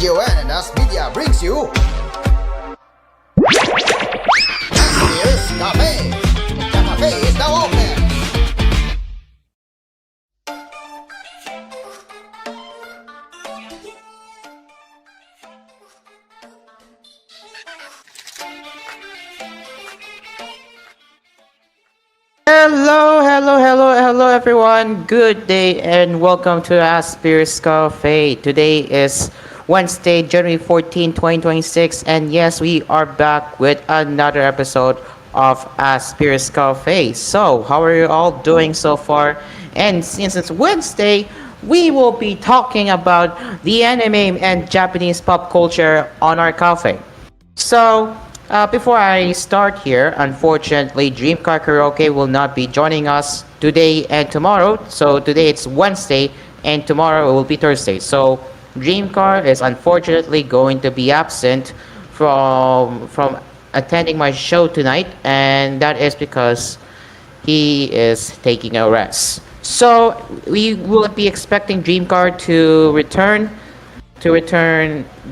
TGON and AspMedia brings you Asphere's Cafe. The cafe is now open. Hello, everyone. Good day and welcome to Asphere's Cafe. Today is Wednesday, January 14, 2026, and yes, we are back with another episode of Asphere's Cafe. So, how are you all doing so far? And since it's Wednesday, we will be talking about the anime and Japanese pop culture on our cafe. Before I start here, unfortunately, Dream Car Karaoke will not be joining us today and tomorrow. So today it's Wednesday and tomorrow it will be Thursday. So Dream Car is unfortunately going to be absent from attending my show tonight, and that is because he is taking a rest. So we will be expecting Dream Car to return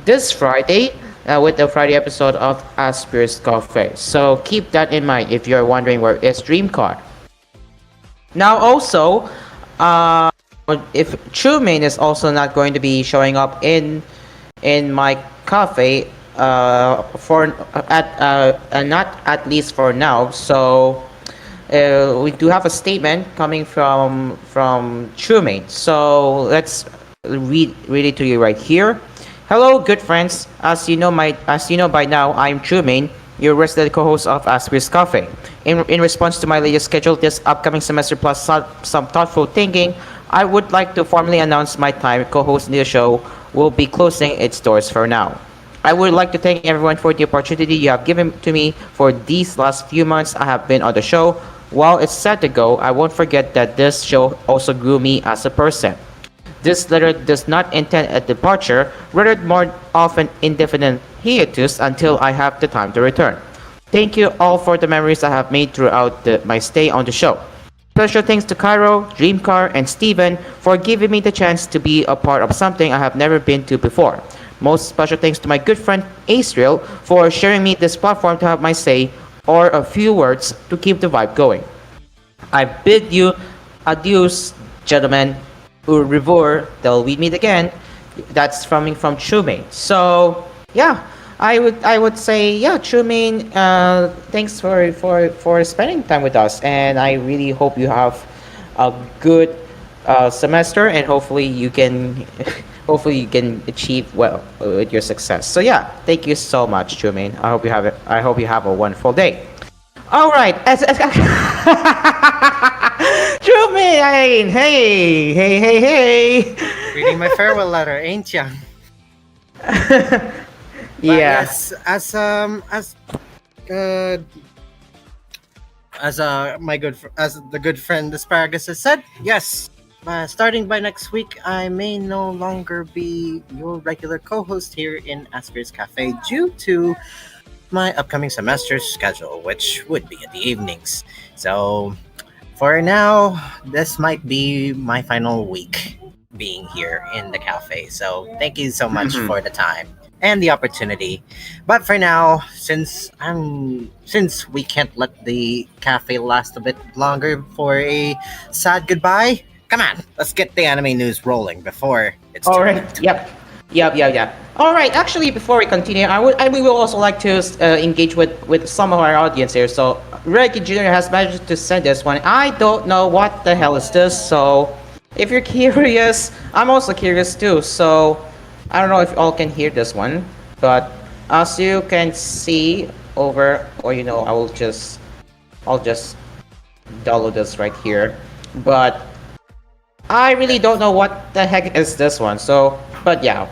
this Friday with the Friday episode of Asphere's Cafe. So keep that in mind if you're wondering where is Dreamcar. Now also, if Truman is also not going to be showing up in my cafe for not at least for now. So we do have a statement coming from Truman. So let's read it to you right here. Hello, good friends. As you know by now, I'm Trumaine, your resident co-host of Asphere's Cafe. In response to my latest schedule this upcoming semester plus some thoughtful thinking, I would like to formally announce my time co-hosting the show will be closing its doors for now. I would like to thank everyone for the opportunity you have given to me for these last few months I have been on the show. While it's sad to go, I won't forget that this show also grew me as a person. This letter does not intend a departure, rather more often indefinite hiatus until I have the time to return. Thank you all for the memories I have made throughout my stay on the show. Special thanks to Cairo, Dreamcar, and Steven for giving me the chance to be a part of something I have never been to before. Most special thanks to my good friend Asphere for sharing me this platform to have my say or a few words to keep the vibe going. I bid you adios, gentlemen. Au revoir, till we meet again. That's coming from Trumaine. So yeah, I would say yeah, Trumaine. Thanks for spending time with us, and I really hope you have a good semester, and hopefully you can hopefully you can achieve well with your success. So yeah, thank you so much, Trumaine. I hope you have a wonderful day. All right. Trumaine, hey. Reading my farewell letter, ain't ya? But Yeah. yes, uh, as the good friend Asparagus has said, yes. Starting by next week, I may no longer be your regular co-host here in Asphere's Cafe due to my upcoming semester's schedule, which would be in the evenings. So, for now, this might be my final week being here in the cafe. So, thank you so much Mhm. for the time and the opportunity. But for now, since we can't let the cafe last a bit longer for a sad goodbye, come on, let's get the anime news rolling before it's All too right. late. Yep. All right. Actually, before we continue, we will also like to engage with some of our audience here. So, Reggie Jr. has managed to send this one. I don't know what the hell is this. So, if you're curious, I'm also curious too. So, I don't know if you all can hear this one, but as you can see over, or I'll just download this right here. But I really don't know what the heck is this one. So, but yeah.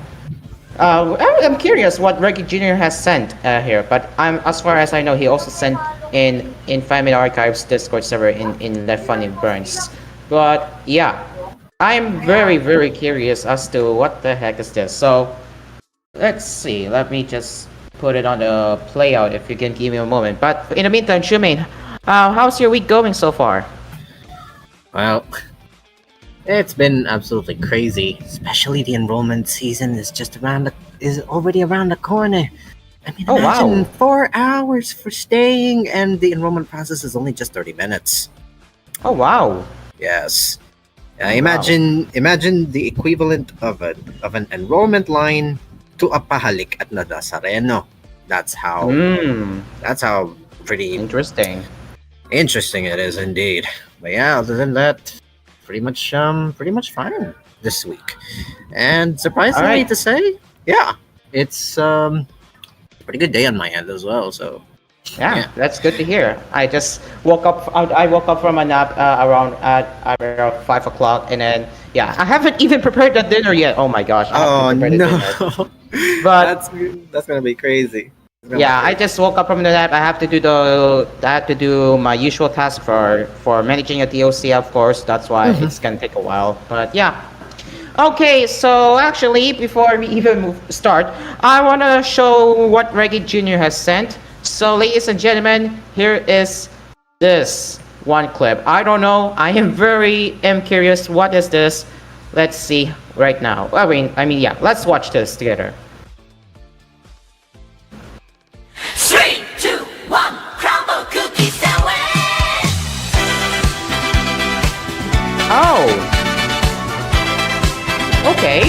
I'm curious what Reggie Jr. has sent here, but as far as I know, he also sent in Family Archives Discord server in Left Funny Burns. But yeah, I'm very curious as to what the heck is this. So let's see. Let me just put it on the playout if you can give me a moment. But in the meantime, Shumain, how's your week going so far? Well, It's been absolutely crazy, especially the enrollment season is already around the corner. I mean, Oh imagine wow. 4 hours for staying, and the enrollment process is only just 30 minutes. Oh wow. Yes. Oh wow. Imagine the equivalent of an enrollment line to a pahalik at Nadasareno. That's how Hmm. that's how pretty Interesting. interesting it is indeed. But yeah, other than that, pretty much fine this week. And All surprisingly right. to say, yeah, it's a pretty good day on my end as well. So Yeah, yeah. that's good to hear. I just woke up. I woke up from a nap around at around 5 o'clock, and then yeah, I haven't even prepared the dinner yet. Oh my gosh, I have to Oh prepare the no, dinner. But that's gonna be crazy. It's gonna be yeah, I crazy. just woke up from the nap. I have to do my usual task for managing a DOC, of course. That's why Mhm. it's gonna take a while. But yeah. Okay, so actually, before we even start, I want to show what Reggie Jr. has sent. So, ladies and gentlemen, here is this one clip. I don't know. I am curious. What is this? Let's see right now. Yeah. Let's watch this together. 3, 2, 1, crumble cookie sandwich. Oh, okay.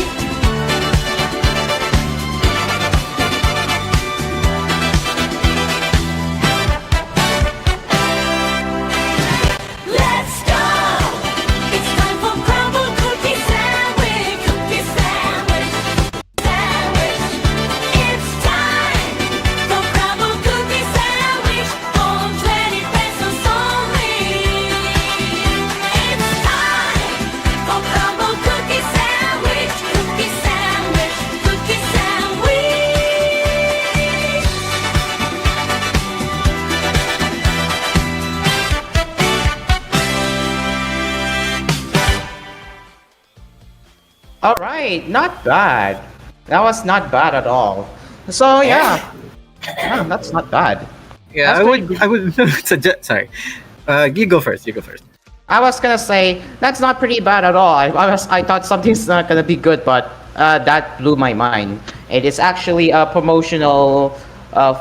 Let's go. It's time for crumble cookie sandwich. Cookie sandwich. Sandwich. It's time for crumble cookie sandwich. For 20 pesos only. It's time for crumble cookie sandwich. Cookie sandwich. Cookie sandwich. All right, not bad. That was not bad at all. So yeah, yeah, that's not bad. Yeah, That's pretty good. I would suggest. Sorry, you go first. You go first. I was gonna say that's not pretty bad at all. I thought something's not gonna be good, but that blew my mind. It is actually a promotional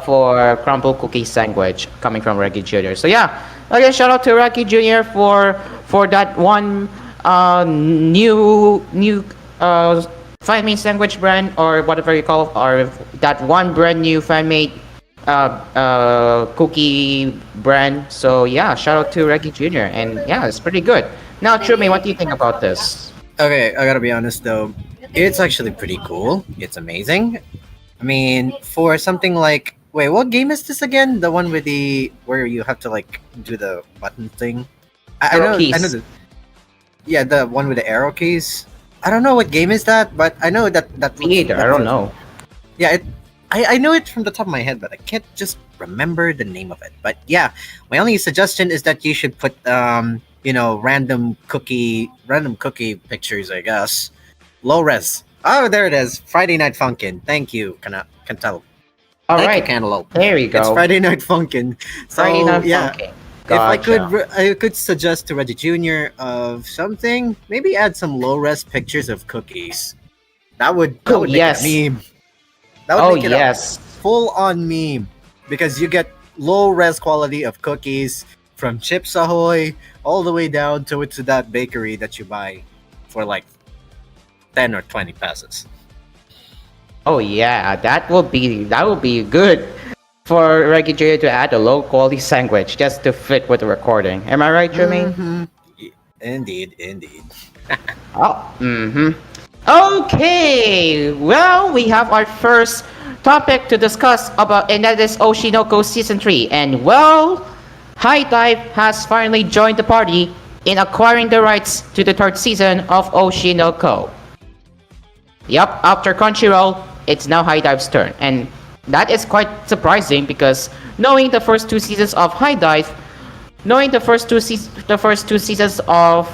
for crumble cookie sandwich coming from Reggie Jr. So yeah, again shout out to Reggie Jr. for that one new fan made sandwich brand or whatever you call it, or that one brand new fan made cookie brand. So yeah, shout out to Reggie Jr. And yeah, it's pretty good. Now, Trumi, what do you think about this? Okay, I gotta be honest though. It's actually pretty cool. It's amazing. I mean, for something like wait, what game is this again? The one with the where you have to like do the button thing. Arrow I know keys. the yeah the one with the arrow keys. I don't know what game is that, but I know that Me looks either. I don't know. yeah. I know it from the top of my head, but I can't just remember the name of it. But yeah, my only suggestion is that you should put random cookie pictures, I guess. Low res. Oh, there it is. Friday Night Funkin'. Thank you, Cantaloupe. All Thank you, right, Cantaloupe. there you It's go. Friday Night Funkin'. Friday So Night yeah, Funkin'. if I could, Gotcha. I could suggest to Reggie Jr. of something. Maybe add some low res pictures of cookies. That Oh would make it a yes. meme. That would Oh make it a yes. full on meme because you get low res quality of cookies from Chips Ahoy all the way down to that bakery that you buy for like 10 or 20 pesos. Oh yeah. That will be good for Reggie Jr. to add a low quality sandwich just to fit with the recording. Am I right, Trumi? Mm-hmm. Indeed, indeed. Oh, mm-hmm. Okay, well, we have our first topic to discuss about, and that is Oshinoko Season 3. And well, High Dive has finally joined the party in acquiring the rights to the third season of Oshinoko. Yup, after Crunchyroll, it's now High Dive's turn. And that is quite surprising because knowing the first two seasons of High Dive, knowing the first two seasons of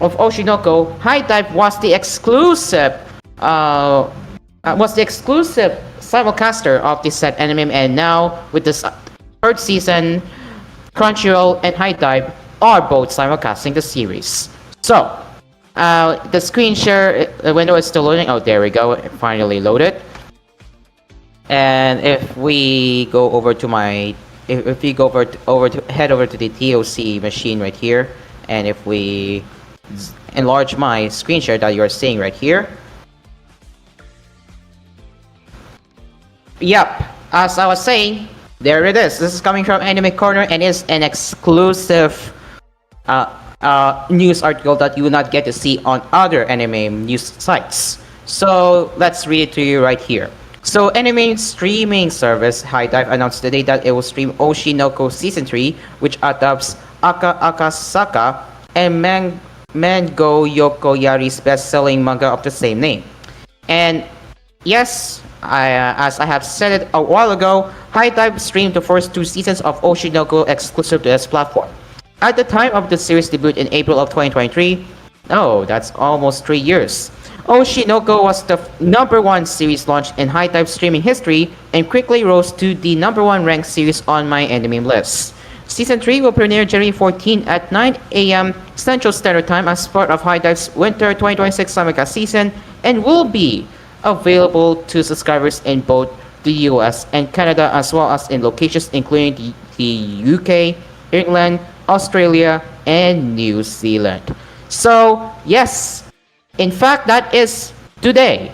Oshinoko, High Dive was the exclusive simulcaster of this set anime, and now with this third season, Crunchyroll and High Dive are both simulcasting the series. So, The screen share window is still loading. Oh, there we go. It finally loaded. And if we go over to my, if we go head over to the TOC machine right here, and if we enlarge my screen share that you're seeing right here. Yep, as I was saying, there it is. This is coming from Anime Corner and is an exclusive news article that you will not get to see on other anime news sites. So let's read it to you right here. So anime streaming service HIDIVE announced today that it will stream Oshinoko Season 3, which adapts Aka Akasaka and Mango Yokoyari's best-selling manga of the same name. And yes, as I have said it a while ago, HIDIVE streamed the first 2 seasons of Oshinoko exclusive to this platform. At the time of the series debut in April of 2023, oh, that's almost 3 years, Oshinoko was the #1 series launched in HIDIVE streaming history and quickly rose to the #1 ranked series on my anime list. Season 3 will premiere January 14 at 9 a.m. Central Standard Time as part of HIDIVE's Winter 2026 simulcast season and will be available to subscribers in both the US and Canada as well as in locations including the UK, England, Australia, and New Zealand. So, yes, in fact, that is today.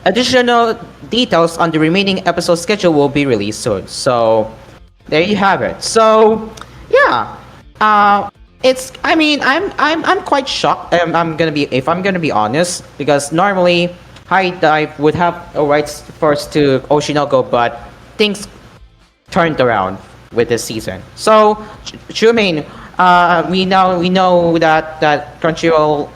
Additional details on the remaining episode schedule will be released soon. So, there you have it. So, yeah, it's. I mean, I'm quite shocked. If I'm gonna be honest, because normally HIDIVE would have rights first to Oshinoko, but things turned around with this season. So, Shumain, we know that Crunchyroll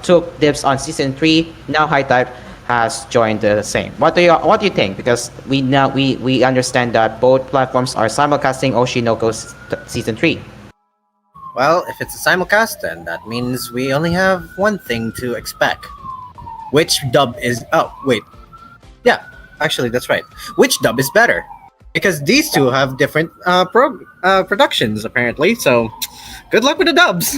took dibs on season 3. Now HIDIVE has joined the same. What do you think? Because we understand that both platforms are simulcasting Oshinoko's season 3. Well, if it's a simulcast, then that means we only have one thing to expect. Which dub is... Oh, wait. Yeah, actually, that's right. Which dub is better? Because these two have different productions, apparently. So, good luck with the dubs.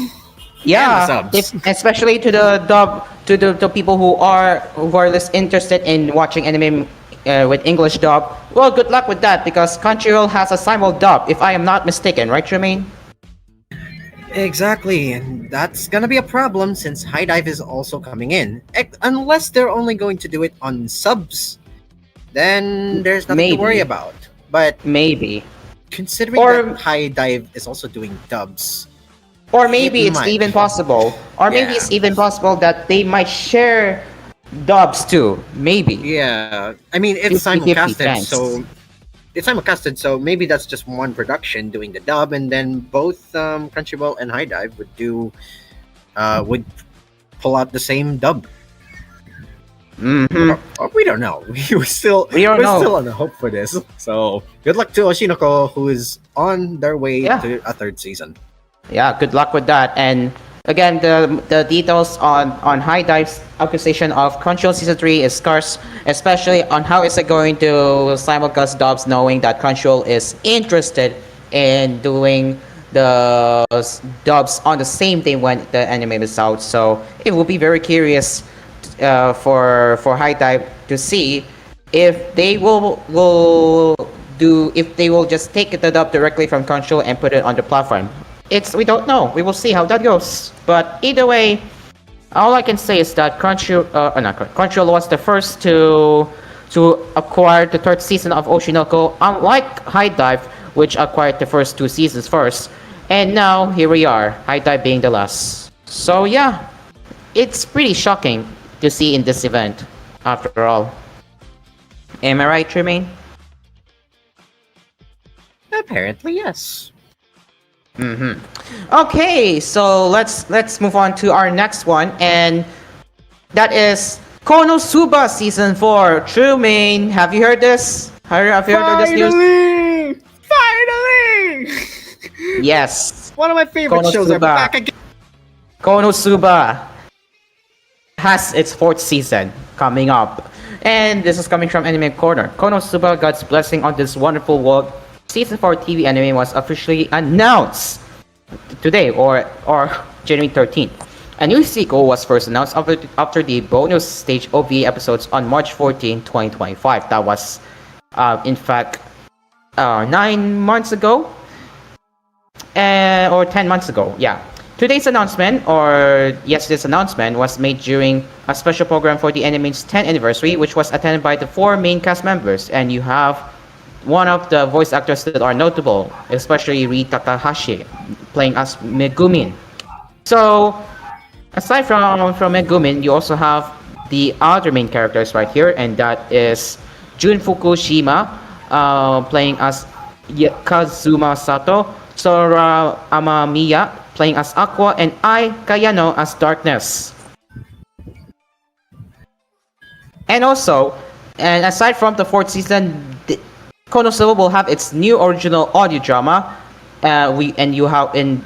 Yeah, especially to the dub, to the people who are less interested in watching anime with English dub. Well, good luck with that because Crunchyroll has a simul dub, if I am not mistaken, right, Jermaine? Exactly, and that's gonna be a problem since HIDIVE is also coming in. Unless they're only going to do it on subs, then there's nothing to worry about. But maybe, considering that HIDIVE is also doing dubs, or maybe it's even possible, that they might share dubs too. Maybe. Yeah, I mean it's simulcasted, so maybe that's just one production doing the dub, and then both Crunchyroll and HIDIVE would pull out the same dub. Mm-hmm. We don't know. We're still on the hope for this. So good luck to Oshinoko, who is on their way to a 3rd season. Yeah, good luck with that. And again, the details on HIDIVE's acquisition of Crunchyroll Season 3 is scarce, especially on how is it going to simulcast dubs, knowing that Crunchyroll is interested in doing the dubs on the same day when the anime is out. So it will be very curious for HIDIVE to see if they will just take the dub directly from Crunchyroll and put it on the platform. We don't know. We will see how that goes. But either way, all I can say is that Crunchyroll was the first to acquire the 3rd season of Oshinoko, unlike HIDIVE, which acquired the first 2 seasons first. And now here we are, HIDIVE being the last. So yeah, it's pretty shocking to see in this event, after all. Am I right, Tremaine? Apparently, yes. Okay, so let's move on to our next one, and that is Konosuba Season 4. Tremaine, have you heard this? Have you heard of this news? Finally! Yes. One of my favorite shows are back again. Konosuba has its 4th season coming up. And this is coming from Anime Corner. Konosuba, God's blessing on this wonderful world. Season 4 TV anime was officially announced today or January 13th. A new sequel was first announced after the bonus stage OVA episodes on March 14, 2025. That was, in fact, 9 months ago, or 10 months ago. Yeah. Today's announcement, or yesterday's announcement, was made during a special program for the anime's 10th anniversary, which was attended by the 4 main cast members. And you have one of the voice actors that are notable, especially Ri Takahashi, playing as Megumin. So, aside from Megumin, you also have the other main characters right here, and that is Jun Fukushima, playing as Kazuma Sato, Sora Amamiya, playing as Aqua, and Ai Kayano as Darkness. And also, and aside from the 4th season, Konosuba will have its new original audio drama. They will have an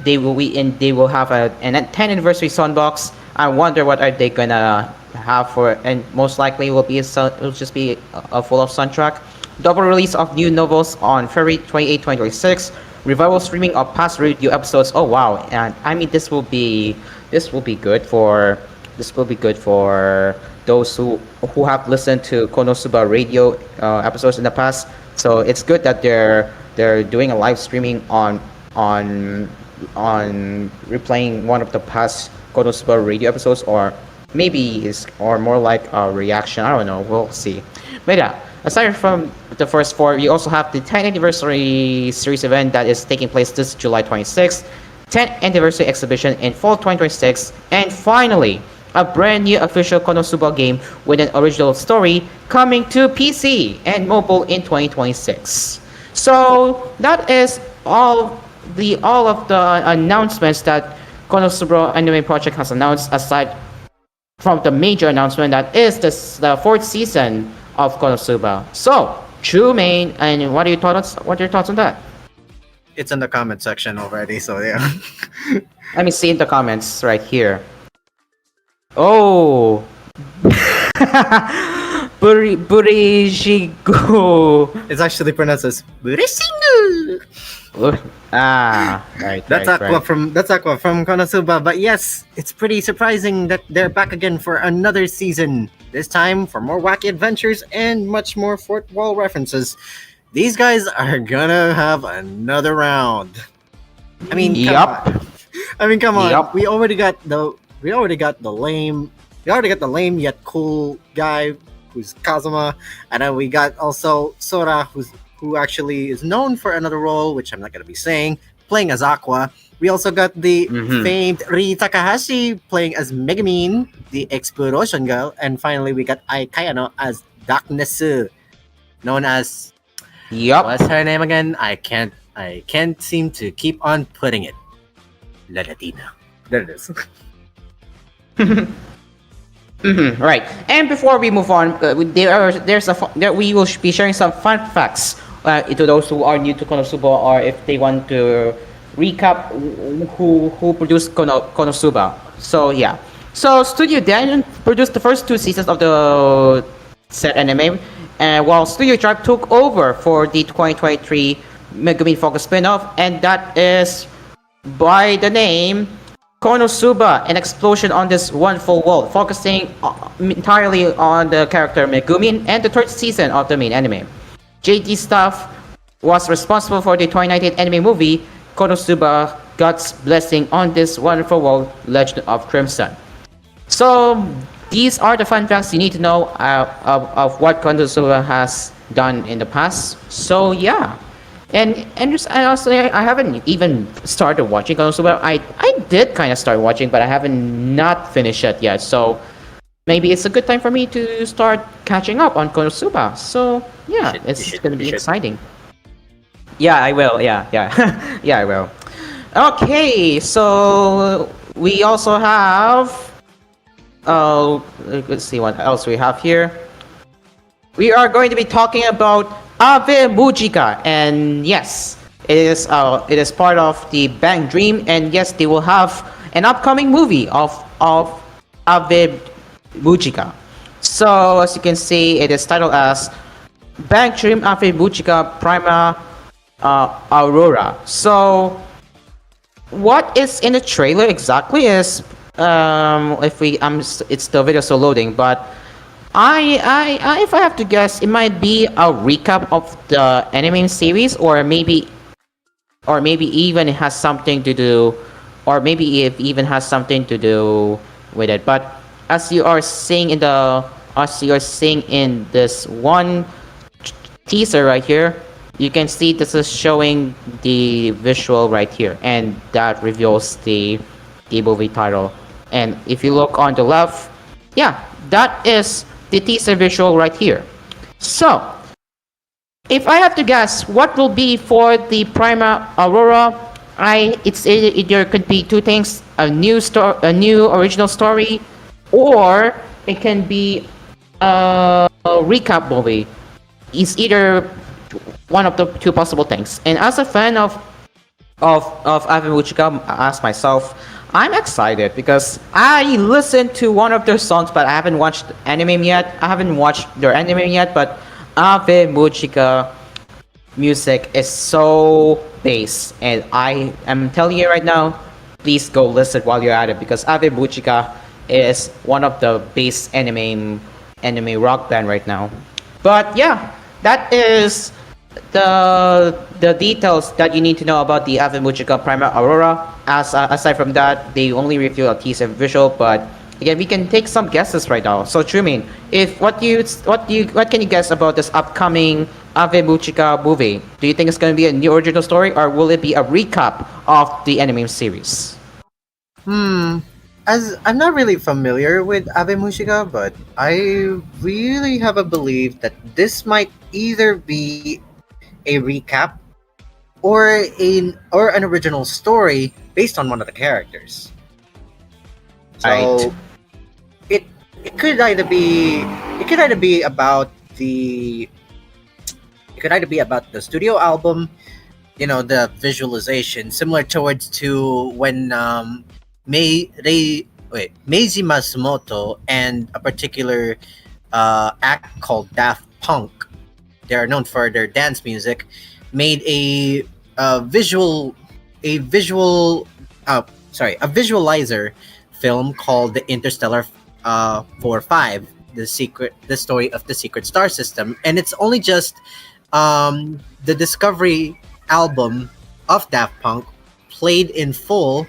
10th anniversary soundbox. I wonder what are they gonna have for, and most likely it'll just be a full of soundtrack. Double release of new novels on February 28, 2026. Revival streaming of past radio episodes. Oh wow! And I mean this will be good for those who have listened to Konosuba radio episodes in the past. So it's good that they're doing a live streaming on replaying one of the past Konosuba radio episodes, or or more like a reaction. I don't know. We'll see. But yeah, aside from the first 4, we also have the 10th anniversary series event that is taking place this July 26th, 10th anniversary exhibition in fall 2026, and finally, a brand new official Konosuba game with an original story coming to PC and mobile in 2026. So that is all of the announcements that Konosuba Anime Project has announced, aside from the major announcement that is the 4th season of Konosuba. So, True Main, and what are your thoughts on that? It's in the comment section already, so yeah. Let me see in the comments right here. Oh, Burishigo. It's actually pronounced as Burishingu. Right. That's Aqua from Konosuba. But yes, it's pretty surprising that they're back again for another season. This time for more wacky adventures and much more fourth wall references. These guys are gonna have another round. I mean, come on. Yup. We already got the lame yet cool guy who's Kazuma, and then we got also Sora who actually is known for another role, which I'm not gonna be saying, playing as Aqua. We also got the famed Ri Takahashi playing as Megumin, the exploration girl, and finally we got Ai Kayano as Darkness, known as what's her name again? I can't seem to keep on putting it. La Latina. There it is. Right. And before we move on, we will be sharing some fun facts to those who are new to Konosuba, or if they want to recap who produced Konosuba. So yeah. So Studio Dan produced the first 2 seasons of the set anime, while Studio Drive took over for the 2023 Megumin Focus spin-off, and that is by the name Konosuba, an explosion on this wonderful world, focusing entirely on the character Megumin and the 3rd season of the main anime. JD Staff was responsible for the 2019 anime movie Konosuba God's Blessing on this wonderful world, Legend of Crimson. So these are the fun facts you need to know of what Konosuba has done in the past. So yeah. And honestly, I haven't even started watching Konosuba. I did kind of start watching, but I haven't not finished it yet. So maybe it's a good time for me to start catching up on Konosuba. So yeah, it's gonna be exciting. Yeah, I will. Yeah. Yeah, I will. Okay, so we also have. Let's see what else we have here. We are going to be talking about Ave Mujika, and yes, it is part of the Bang Dream, and yes, they will have an upcoming movie of Ave Mujika. So as you can see, it is titled as Bang Dream Ave Mujika Prima Aurora. So what is in the trailer exactly is If we it's the video still loading, but if I have to guess, it might be a recap of the anime series, or maybe even it has something to do, or maybe it even has something to do with it. But as you are seeing in this one teaser right here, you can see this is showing the visual right here, and that reveals the movie title. And if you look on the left, yeah, that is the teaser visual right here. So, if I have to guess, what will be for the Prima Aurora? There could be two things: a new original story, or it can be a recap movie. It's either one of the two possible things. And as a fan of Ave Mujica, as myself, I'm excited because I listened to one of their songs, but I haven't watched anime yet. I haven't watched their anime yet, but Ave Mujica music is so bass, and I am telling you right now, please go listen while you're at it because Ave Mujica is one of the bass anime rock band right now. But yeah, that is the details that you need to know about the Ave Mujica Prima Aurora. Aside from that, they only reveal a teaser visual, but again, we can take some guesses right now. So Trumin, if what can you guess about this upcoming Ave Mujica movie? Do you think it's going to be a new original story, or will it be a recap of the anime series? As I'm not really familiar with Abe Mushika, but I really have a belief that this might either be a recap or an original story based on one of the characters. So Right. it it could either be about the studio album, the visualization similar towards to when Meiji Matsumoto and a particular act called Daft Punk. They are known for their dance music. Made a visual a visual a visualizer film called the Interstellar 45, the story of the secret star system, and it's only just the Discovery album of Daft Punk played in full,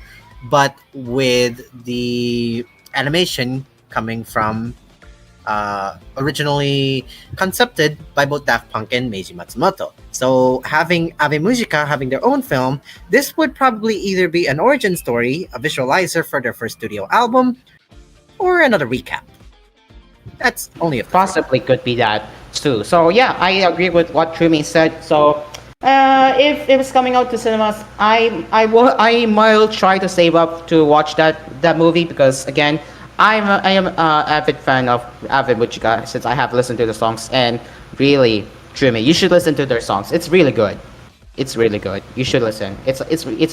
but with the animation coming from originally concepted by both Daft Punk and Meiji Matsumoto. So having Ave Mujica having their own film, this would probably either be an origin story, a visualizer for their first studio album, or another recap. That's only a Possibly could be that too. So yeah, I agree with what Trumi said. So if it's coming out to cinemas, I will try to save up to watch that movie because again, I am a avid fan of Avid Mujica since I have listened to the songs, and really, Trumi, you should listen to their songs. It's really good. It's really good. You should listen. It's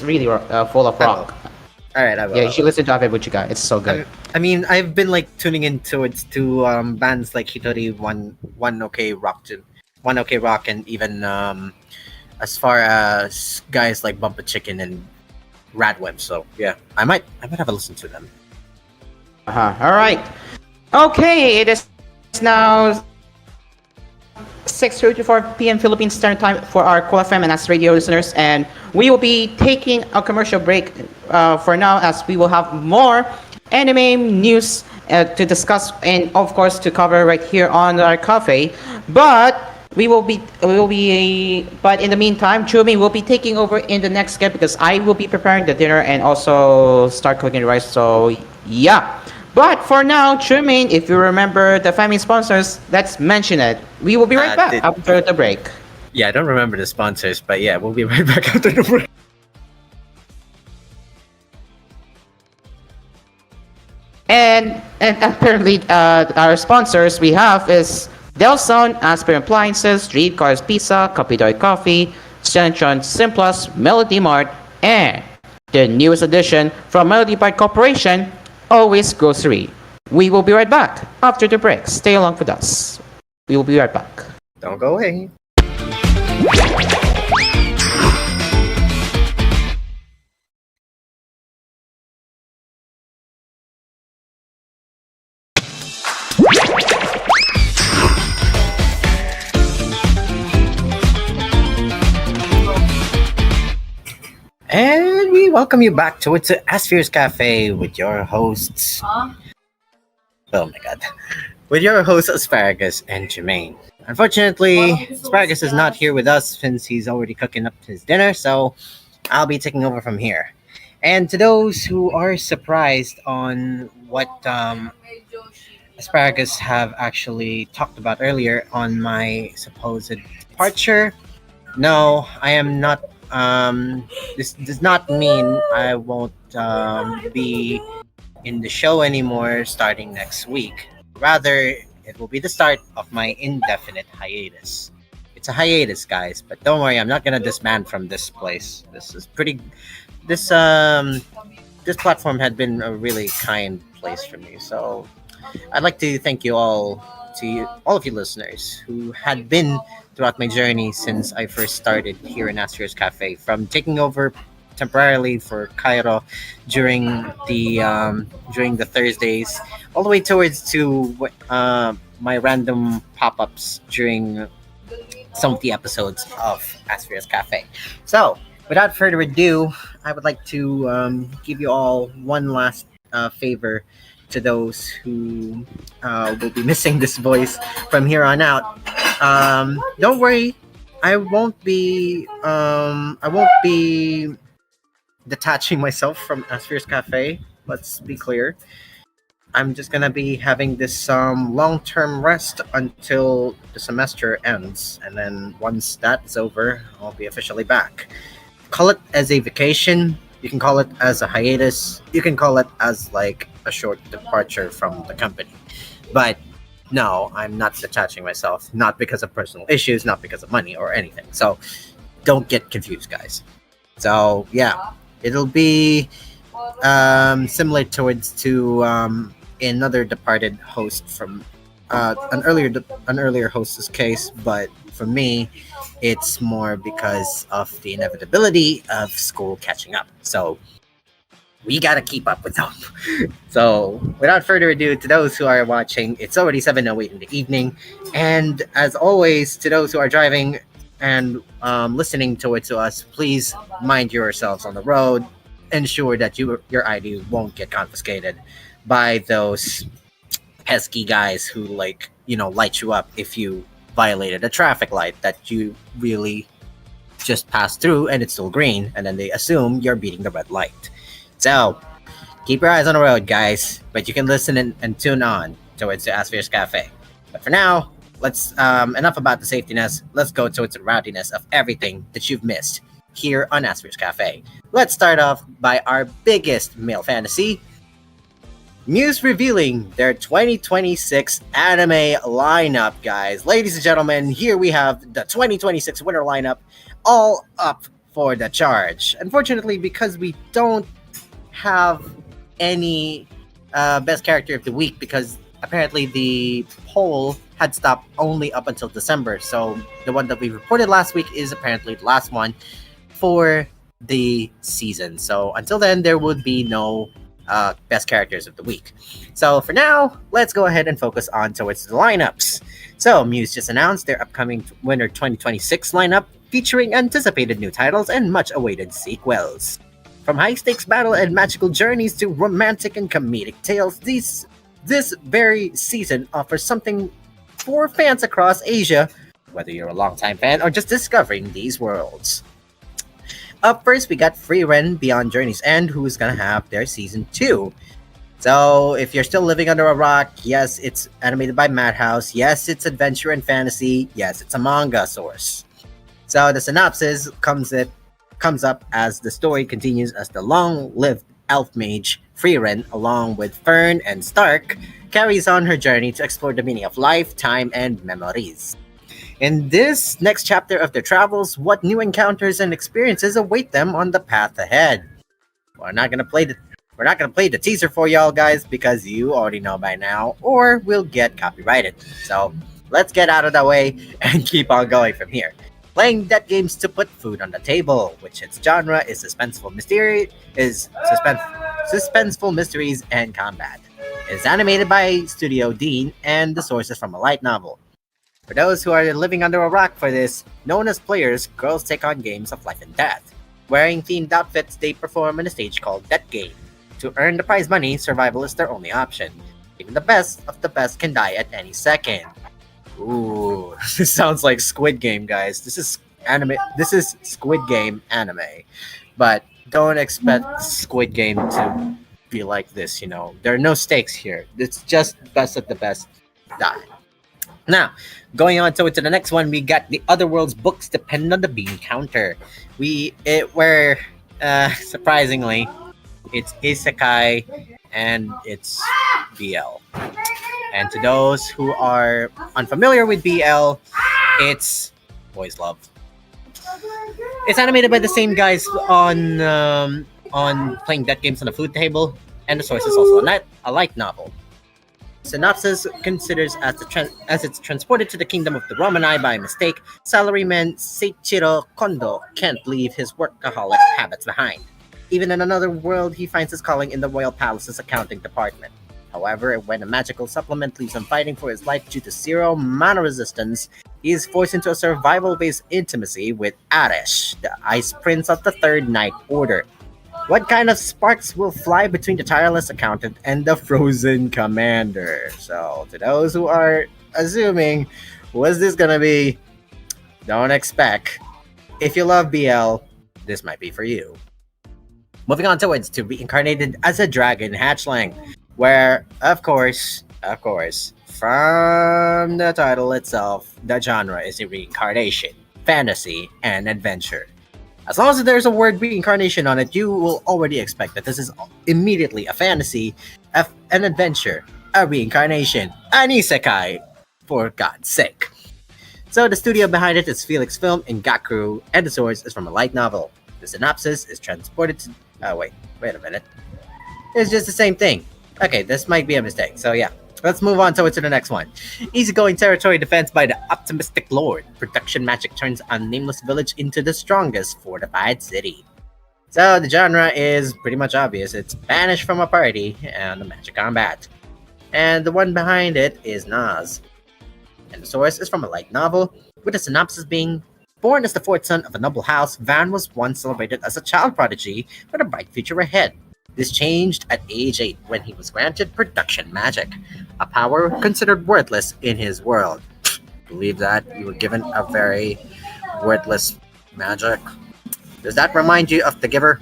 really full of rock. All right, I will. Yeah, you should listen to Avid Mujica. It's so good. I mean, I've been like tuning into it to bands like Hitori One OK Rock, and even as far as guys like Bumpa Chicken and Radwimp. So yeah, I might have a listen to them. All right. Okay, it is now 6:34 p.m. Philippine Standard Time for our Cool FM and As Radio listeners, and we will be taking a commercial break for now, as we will have more anime news to discuss and of course to cover right here on our cafe. But but in the meantime, Chumi will be taking over in the next step because I will be preparing the dinner and also start cooking the rice. So yeah. But for now, Chumin, if you remember the family sponsors, let's mention it. We will be right back after the break. Yeah, I don't remember the sponsors, but yeah, we'll be right back after the break. And apparently, our sponsors we have is Delson, Asphere Appliances, Street Cars Pizza, Kapidoy Coffee, Centron Simplus, Melody Mart, and the newest addition from Melody Mart Corporation, Always Grocery. We will be right back after the break. Stay along with us. We will be right back. Don't go away. And we welcome you back to Asphere's Cafe with your hosts. Oh my god. With your hosts Asparagus and Jermaine. Unfortunately, Asparagus is not here with us since he's already cooking up his dinner, so I'll be taking over from here. And to those who are surprised on what Asparagus have actually talked about earlier on my supposed departure, no, I am not. This does not mean I won't be in the show anymore starting next week. Rather, it will be the start of my indefinite hiatus. It's a hiatus, guys, but don't worry, I'm not gonna disband from this place. This is pretty. This this platform had been a really kind place for me, so I'd like to thank you all, all of you listeners who had been throughout my journey since I first started here in Asphere's Cafe, from taking over temporarily for Cairo during the Thursdays, all the way towards to my random pop-ups during some of the episodes of Asphere's Cafe. So, without further ado, I would like to give you all one last favor to those who will be missing this voice from here on out. Don't worry, I won't be detaching myself from Asphere's Cafe. Let's be clear. I'm just gonna be having this long-term rest until the semester ends, and then once that's over, I'll be officially back. Call it as a vacation. You can call it as a hiatus. You can call it as like a short departure from the company. But no, I'm not detaching myself. Not because of personal issues, not because of money or anything. So don't get confused, guys. So yeah, it'll be similar towards to another departed host from an earlier host's case, but for me, it's more because of the inevitability of school catching up. So we gotta keep up with them. So without further ado, to those who are watching, it's already 7:08 in the evening, and as always, to those who are driving and listening to us, please mind yourselves on the road. Ensure that your ID won't get confiscated by those pesky guys who light you up if you violated a traffic light that you really just passed through and it's still green, and then they assume you're beating the red light. So keep your eyes on the road, guys, but you can listen and tune on towards the Asphere's Cafe. But for now, let's enough about the safetyness. Let's go towards the rowdiness of everything that you've missed here on Asphere's Cafe. Let's start off by our biggest male fantasy, Muse revealing their 2026 anime lineup, guys. Ladies and gentlemen, here we have the 2026 winter lineup all up for the charge. Unfortunately, because we don't have any best character of the week, because apparently the poll had stopped only up until December. So the one that we reported last week is apparently the last one for the season. So until then, there would be no best characters of the week. So for now, let's go ahead and focus on towards the lineups. So Muse just announced their upcoming winter 2026 lineup, featuring anticipated new titles and much awaited sequels. From high-stakes battle and magical journeys to romantic and comedic tales, this very season offers something for fans across Asia, whether you're a longtime fan or just discovering these worlds. Up first, we got Frieren Beyond Journey's End, who is gonna have their season 2. So, if you're still living under a rock, yes, it's animated by Madhouse. Yes, it's adventure and fantasy. Yes, it's a manga source. So, the synopsis comes up as the story continues as the long-lived elf mage Frieren, along with Fern and Stark, carries on her journey to explore the meaning of life, time, and memories. In this next chapter of their travels, what new encounters and experiences await them on the path ahead? We're not gonna play the teaser for y'all, guys, because you already know by now, or we'll get copyrighted. So let's get out of the way and keep on going from here. Playing deck games to put food on the table, which its genre is suspenseful mysteries and combat. It is animated by Studio Dean, and the source is from a light novel. For those who are living under a rock for this, known as players, girls take on games of life and death. Wearing themed outfits, they perform in a stage called Death Game. To earn the prize money, survival is their only option. Even the best of the best can die at any second. Ooh, this sounds like Squid Game, guys. This is anime. This is Squid Game anime, but don't expect Squid Game to be like this. There are no stakes here. It's just best of the best die. Now, going on to the next one, we got the Otherworld's books depend on the bean counter. Where surprisingly, it's isekai and it's BL. And to those who are unfamiliar with BL, it's boys love. It's animated by the same guys on playing dead games on the food table, and the source is also a light novel. Synopsis considers as it's transported to the kingdom of the Romanai by mistake, salaryman Seiichiro Kondo can't leave his workaholic habits behind. Even in another world, he finds his calling in the royal palace's accounting department. However, when a magical supplement leaves him fighting for his life due to zero mana resistance, he is forced into a survival-based intimacy with Aresh, the Ice Prince of the Third Night Order. What kind of sparks will fly between the tireless accountant and the frozen commander? So, to those who are assuming, what's this gonna be? Don't expect. If you love BL, this might be for you. Moving on to reincarnated as a dragon hatchling, where, of course, from the title itself, the genre is a reincarnation, fantasy, and adventure. As long as there's a word reincarnation on it, you will already expect that this is immediately a fantasy, an adventure, a reincarnation, an isekai, for God's sake. So the studio behind it is Felix Film in Gakuru, and the source is from a light novel. The synopsis is transported to... wait a minute. It's just the same thing. Okay, this might be a mistake, so yeah. Let's move on to the next one. Easygoing territory defense by the optimistic lord. Production magic turns a nameless village into the strongest fortified city. So the genre is pretty much obvious. It's banished from a party and the magic combat. And the one behind it is Nas. And the source is from a light novel, with the synopsis being: born as the fourth son of a noble house, Van was once celebrated as a child prodigy with a bright future ahead. This changed at age 8 when he was granted production magic, a power considered worthless in his world. Believe that? You were given a very worthless magic? Does that remind you of The Giver?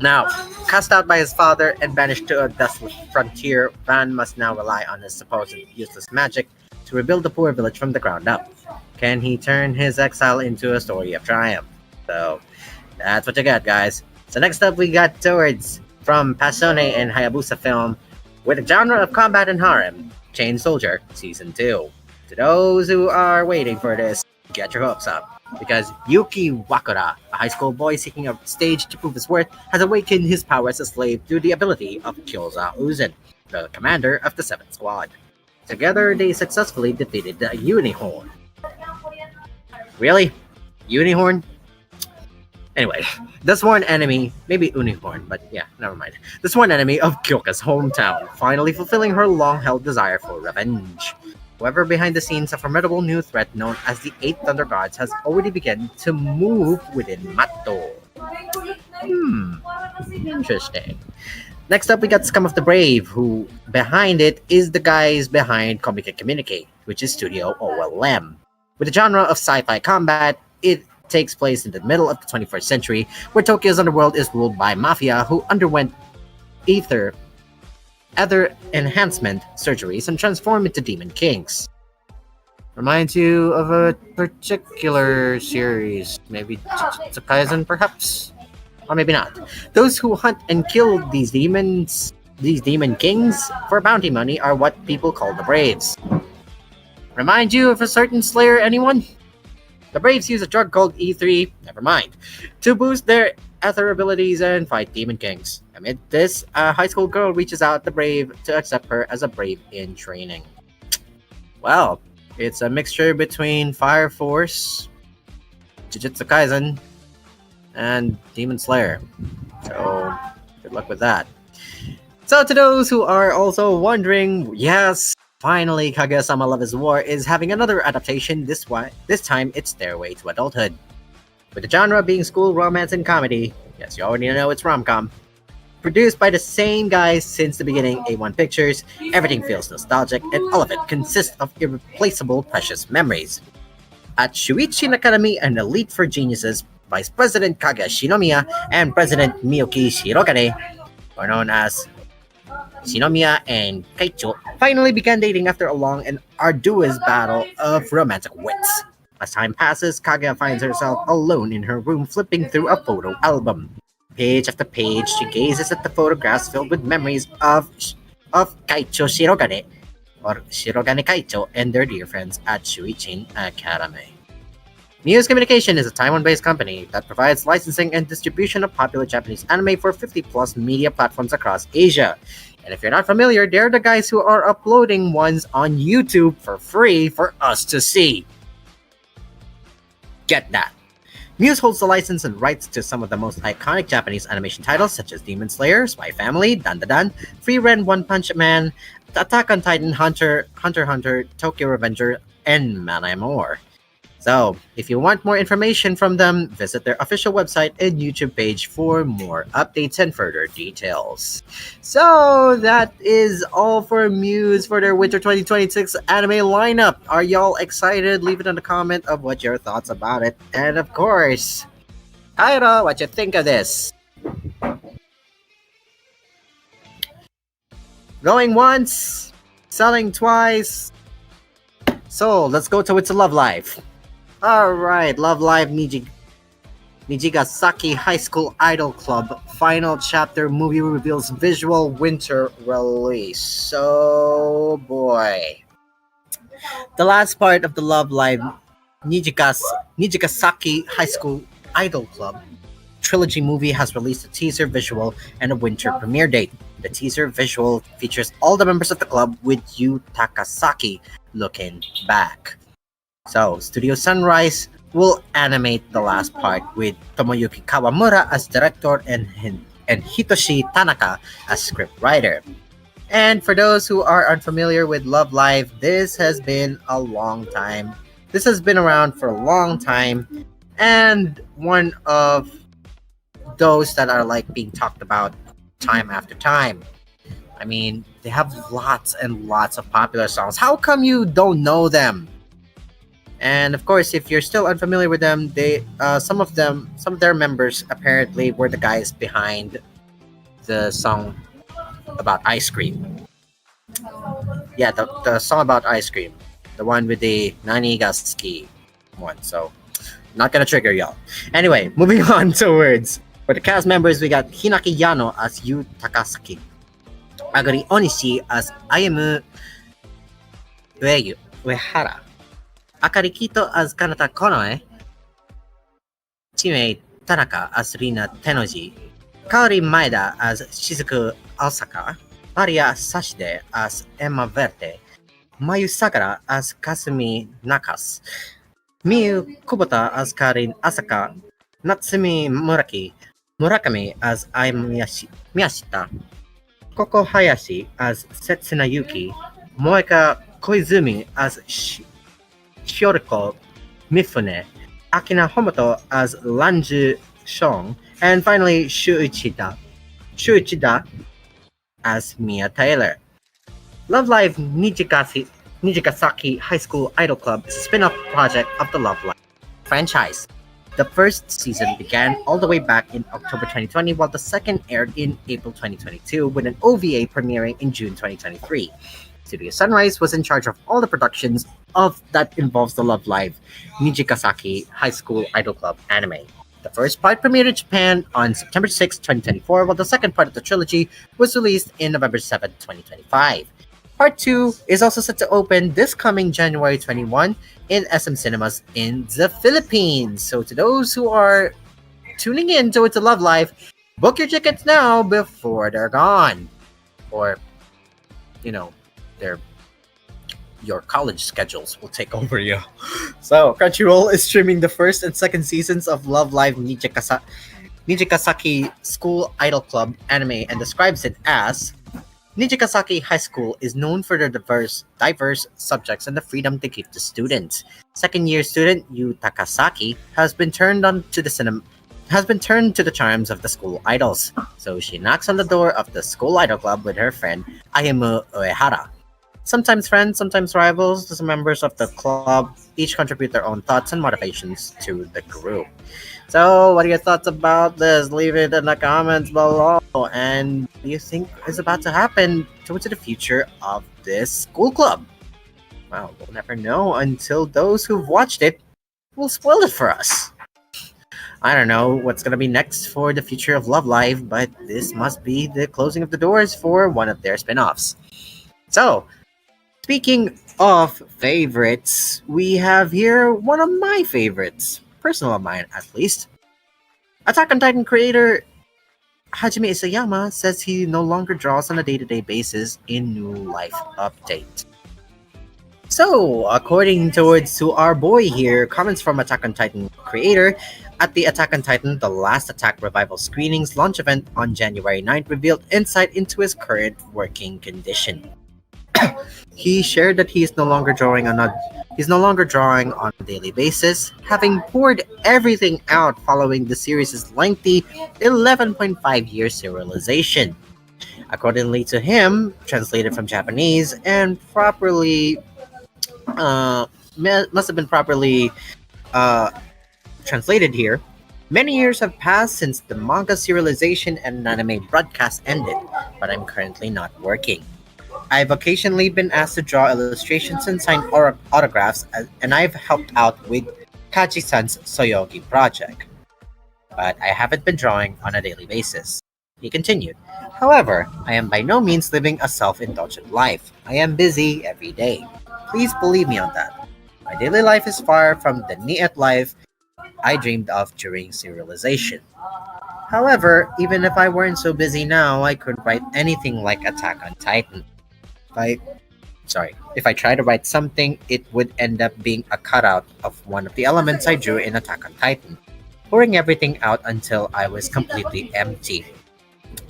Now, cast out by his father and banished to a desolate frontier, Van must now rely on his supposed useless magic to rebuild the poor village from the ground up. Can he turn his exile into a story of triumph? So, that's what you got, guys. So next up, we got Towards from Pasone and Hayabusa Film, with a genre of combat and harem, Chain Soldier Season 2. To those who are waiting for this, get your hopes up, because Yuki Wakura, a high school boy seeking a stage to prove his worth, has awakened his power as a slave through the ability of Kyoza Uzen, the commander of the 7th Squad. Together, they successfully defeated the Unihorn. Really? Unihorn? Anyway, the sworn enemy, maybe Unihorn, but yeah, never mind. The sworn enemy of Kyoka's hometown, finally fulfilling her long-held desire for revenge. However, behind the scenes, a formidable new threat known as the 8 Thunder Gods has already begun to move within Matto. Interesting. Next up, we got Scum of the Brave, who behind it is the guys behind Comic and Communicate, which is Studio OLM. With the genre of sci-fi combat, it takes place in the middle of the 21st century, where Tokyo's underworld is ruled by mafia who underwent other enhancement surgeries and transform into demon kings. Reminds you of a particular series, maybe Jujutsu Kaisen, perhaps? Or maybe not. Those who hunt and kill these demon kings for bounty money are what people call the Braves. Remind you of a certain slayer, anyone? The Braves use a drug called E3, never mind, to boost their ether abilities and fight demon kings. Amid this, a high school girl reaches out the Brave to accept her as a Brave in training. Well, it's a mixture between Fire Force, Jujutsu Kaisen, and Demon Slayer. So, good luck with that. So, to those who are also wondering, yes, finally, Kaguya-sama Love is War is having another adaptation. This time, it's Stairway to Adulthood. with the genre being school romance and comedy. Yes, you already know it's rom-com. Produced by the same guys since the beginning, A1 Pictures, everything feels nostalgic, and all of it consists of irreplaceable, precious memories. At Shuichi Academy, an elite for geniuses, Vice President Kaga Shinomiya and President Miyuki Shirogane, or known as Shinomiya and Kaicho, finally began dating after a long and arduous battle of romantic wits. As time passes, Kaguya finds herself alone in her room flipping through a photo album. Page after page, she gazes at the photographs filled with memories of Kaicho Shirogane, or Shirogane Kaicho, and their dear friends at Shuichin Academy. Muse Communication is a Taiwan-based company that provides licensing and distribution of popular Japanese anime for 50-plus media platforms across Asia. And if you're not familiar, they're the guys who are uploading ones on YouTube for free for us to see. Get that. Muse holds the license and rights to some of the most iconic Japanese animation titles such as Demon Slayer, Spy Family, Dandadan, Free Ren, One Punch Man, Attack on Titan, Hunter x Hunter, Tokyo Revenger, and many more. So, if you want more information from them, visit their official website and YouTube page for more updates and further details. So, that is all for Muse for their Winter 2026 anime lineup. Are y'all excited? Leave it in the comment of what your thoughts about it. And of course, Kaira, what you think of this? Going once, selling twice. So, let's go to It's a Love Life. Alright, Love Live Nijigasaki High School Idol Club final chapter movie reveals visual winter release. So, boy. The last part of the Love Live Nijigasaki High School Idol Club trilogy movie has released a teaser visual and a winter premiere date. The teaser visual features all the members of the club with Yu Takasaki looking back. So, Studio Sunrise will animate the last part with Tomoyuki Kawamura as director and Hitoshi Tanaka as scriptwriter. And for those who are unfamiliar with Love Live, this has been a long time. This has been around for a long time, and one of those that are like being talked about time after time. I mean, they have lots and lots of popular songs. How come you don't know them? And of course, if you're still unfamiliar with them, some of their members apparently were the guys behind the song about ice cream. Yeah, the song about ice cream, the one with the Nani ga Suki one. So, not gonna trigger y'all. Anyway, moving on to words. For the cast members, we got Hinaki Yano as Yu Takasaki, Agari Onishi as Ayumu Uehara, Akari Kito as Kanata Konoe, Chimei Tanaka as Rina Tenoji, Kaori Maeda as Shizuku Osaka, Maria Sashide as Emma Verte, Mayu Sakura as Kasumi Nakas, Miyu Kubota as Karin Asaka, Natsumi Murakami as Ai Miyashita, Koko Hayashi as Setsuna Yuki, Moeka Koizumi as Shioriko Mifune, Akina Homoto as Lanju Shong, and finally Shuichida as Mia Taylor. Love Live Nijigasaki High School Idol Club is a spin-off project of the Love Live franchise. The first season began all the way back in October 2020, while the second aired in April 2022, with an OVA premiering in June 2023. Studio Sunrise was in charge of all the productions of that involves the Love Live Nijigasaki High School Idol Club anime. The first part premiered in Japan on September 6, 2024, while the second part of the trilogy was released in November 7, 2025. Part 2 is also set to open this coming January 21 in SM Cinemas in the Philippines. So to those who are tuning in to It's a Love Live, book your tickets now before they're gone. Or, your college schedules will take over you. So Crunchyroll is streaming the first and second seasons of Love Live Nijigasaki School Idol Club anime and describes it as Nijigasaki High School is known for their diverse subjects and the freedom to keep the students. Second-year student Yu Takasaki has been turned to the charms of the school idols. So she knocks on the door of the school idol club with her friend Ayumu Uehara. Sometimes friends, sometimes rivals, the members of the club each contribute their own thoughts and motivations to the group. So, what are your thoughts about this? Leave it in the comments below. And what do you think is about to happen towards the future of this school club? Well, we'll never know until those who've watched it will spoil it for us. I don't know what's gonna be next for the future of Love Live, but this must be the closing of the doors for one of their spin-offs. So, speaking of favorites, we have here one of my favorites, personal of mine at least. Attack on Titan creator Hajime Isayama says he no longer draws on a day-to-day basis in New Life Update. So, according to our boy here, comments from Attack on Titan creator at the Attack on Titan The Last Attack Revival Screenings launch event on January 9th revealed insight into his current working condition. He shared that he's no longer drawing on a daily basis, having poured everything out following the series' lengthy 11.5-year serialization. Accordingly to him, translated from Japanese and must have been properly uh, translated here. Many years have passed since the manga serialization and anime broadcast ended, but I'm currently not working. I've occasionally been asked to draw illustrations and sign autographs, and I've helped out with Kaji-san's Soyogi project, but I haven't been drawing on a daily basis. He continued, however, I am by no means living a self-indulgent life. I am busy every day. Please believe me on that. My daily life is far from the neat life I dreamed of during serialization. However, even if I weren't so busy now, I could write anything like Attack on Titan. If I try to write something, it would end up being a cutout of one of the elements I drew in Attack on Titan, pouring everything out until I was completely empty.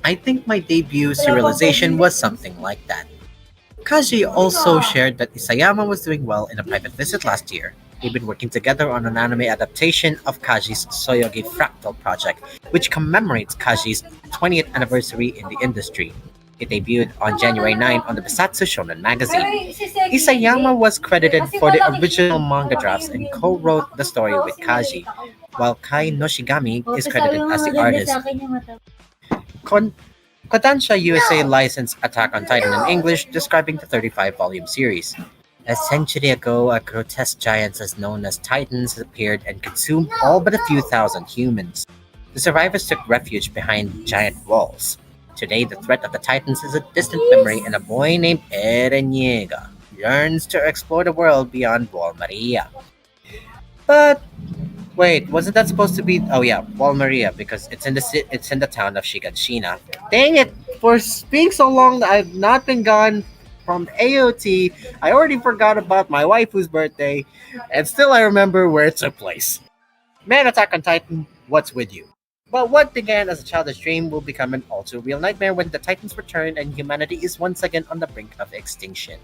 I think my debut serialization was something like that. Kaji also shared that Isayama was doing well in a private visit last year. They've been working together on an anime adaptation of Kaji's Soyogi Fractal project, which commemorates Kaji's 20th anniversary in the industry. It debuted on January 9 on the Bisatsu Shonen magazine. Isayama was credited for the original manga drafts and co-wrote the story with Kaji, while Kai Noshigami is credited as the artist. Kodansha USA licensed Attack on Titan in English, describing the 35-volume series. A century ago, a grotesque giant known as Titans appeared and consumed all but a few thousand humans. The survivors took refuge behind giant walls. Today, the threat of the Titans is a distant memory, and a boy named Ereniega yearns to explore the world beyond Wall Maria. But wait, wasn't that supposed to be? Oh yeah, Wall Maria, because it's in the town of Shiganshina. Dang it! For being so long that I've not been gone from AOT, I already forgot about my waifu's birthday, and still I remember where it took place. Man, Attack on Titan, what's with you? But what began as a childish dream will become an all-too-real nightmare when the Titans return and humanity is once again on the brink of extinction.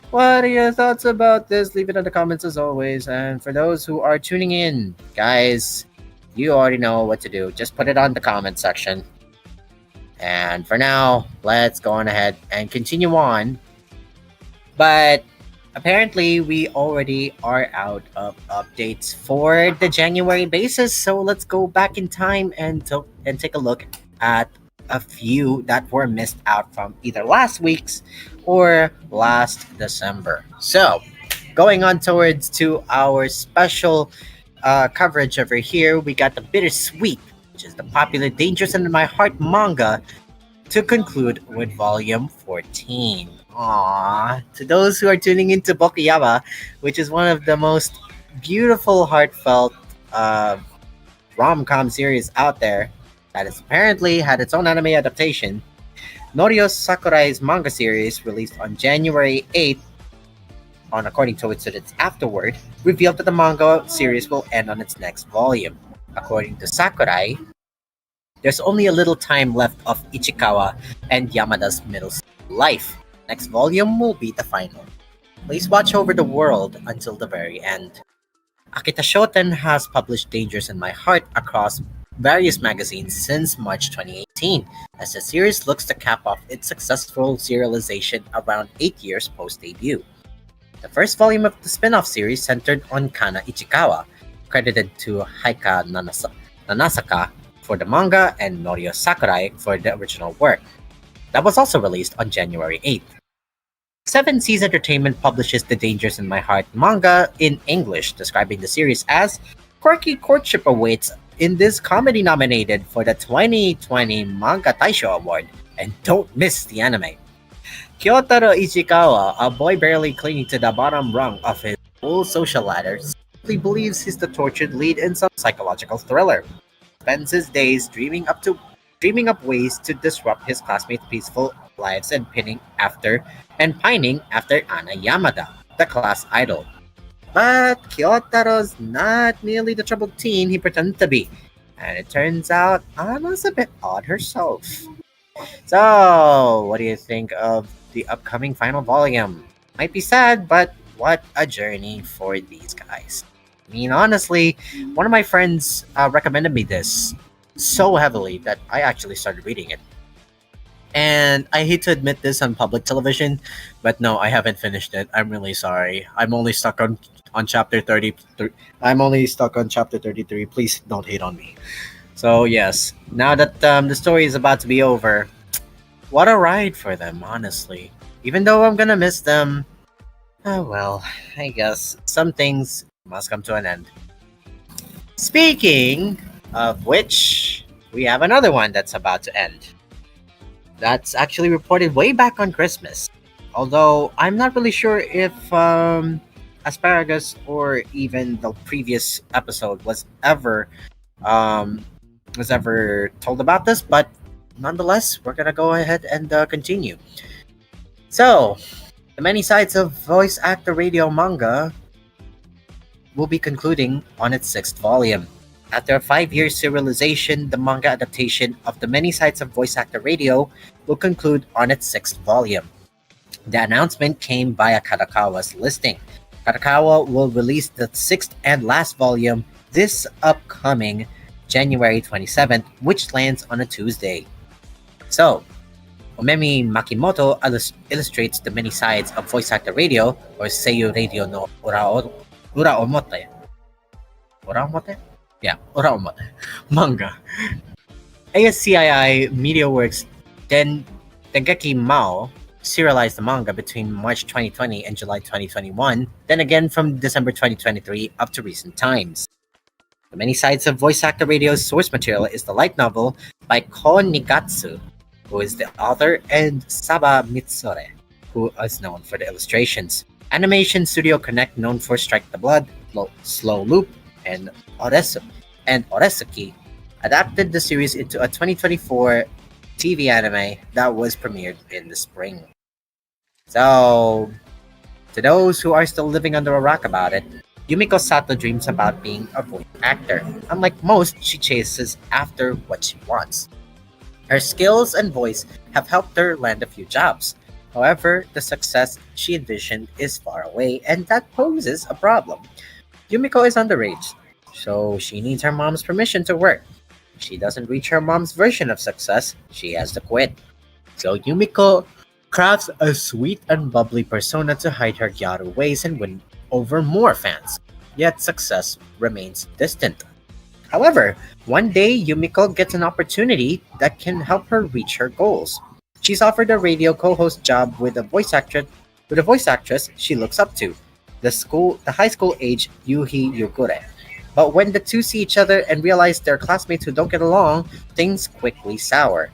What are your thoughts about this? Leave it in the comments as always. And for those who are tuning in, guys, you already know what to do. Just put it on the comment section. And for now, let's go on ahead and continue on. But apparently, we already are out of updates for the January basis. So let's go back in time and take a look at a few that were missed out from either last week's or last December. So, going on towards to our special coverage over here, we got the Bittersweet, which is the popular Dangerous and In My Heart manga, to conclude with volume 14. Aww. To those who are tuning into Bokuyama, which is one of the most beautiful, heartfelt rom-com series out there, that has apparently had its own anime adaptation, Norio Sakurai's manga series, released on January 8th, according to its afterward, revealed that the manga series will end on its next volume. According to Sakurai, there's only a little time left of Ichikawa and Yamada's middle Life. Next volume will be the final. Please watch over the world until the very end. Akita Shoten has published Dangers in My Heart across various magazines since March 2018, as the series looks to cap off its successful serialization around 8 years post-debut. The first volume of the spin-off series centered on Kana Ichikawa, credited to Haika Nanasaka for the manga and Norio Sakurai for the original work. That was also released on January 8th. Seven Seas Entertainment publishes the Dangers in My Heart manga in English, describing the series as quirky courtship awaits in this comedy nominated for the 2020 Manga Taisho Award, and don't miss the anime. Kyotaro Ichikawa, a boy barely clinging to the bottom rung of his full social ladder, simply believes he's the tortured lead in some psychological thriller. Spends his days dreaming up ways to disrupt his classmates' peaceful lives and pining after Ana Yamada, the class idol. But Kyotaro's not nearly the troubled teen he pretended to be, and it turns out Ana's a bit odd herself. So, what do you think of the upcoming final volume? Might be sad, but what a journey for these guys. I mean, honestly, one of my friends recommended me this so heavily that I actually started reading it. And I hate to admit this on public television, but no, I haven't finished it. I'm really sorry. I'm only stuck on chapter 30. I'm only stuck on chapter 33. Please don't hate on me. So yes, now that the story is about to be over, what a ride for them, honestly. Even though I'm gonna miss them, oh well, I guess some things must come to an end. Speaking of which, we have another one that's about to end. That's actually reported way back on Christmas. Although I'm not really sure if Asparagus or even the previous episode um, was ever told about this, but nonetheless, we're gonna go ahead and continue. So, the many sides of voice actor radio manga will be concluding on its sixth volume. After a 5-year serialization, the manga adaptation of the many sides of voice actor radio will conclude on its sixth volume. The announcement came via Kadokawa's listing. Kadokawa will release the sixth and last volume this upcoming January 27th, which lands on a Tuesday. So, Omemi Makimoto illustrates the many sides of voice actor radio, or Seiyu Radio no Uraomote. Uraomote? Yeah, Uraomote. Manga. ASCII MediaWorks Dengeki Mao serialized the manga between March 2020 and July 2021, then again from December 2023 up to recent times. The Many Sides of Voice Actor Radio's source material is the light novel by Ko Nigatsu, who is the author, and Saba Mitsure, who is known for the illustrations. Animation Studio Connect, known for Strike the Blood, Slow Loop, and Oresuki, adapted the series into a 2024 TV anime that was premiered in the spring. So, to those who are still living under a rock about it, Yumiko Sato dreams about being a voice actor. Unlike most, she chases after what she wants. Her skills and voice have helped her land a few jobs. However, the success she envisioned is far away, and that poses a problem. Yumiko is underage, so she needs her mom's permission to work. If she doesn't reach her mom's version of success, she has to quit. So Yumiko crafts a sweet and bubbly persona to hide her gyaru ways and win over more fans. Yet success remains distant. However, one day Yumiko gets an opportunity that can help her reach her goals. She's offered a radio co-host job with a voice actress she looks up to, the high school age Yuhi Yugure. But when the two see each other and realize they're classmates who don't get along, things quickly sour.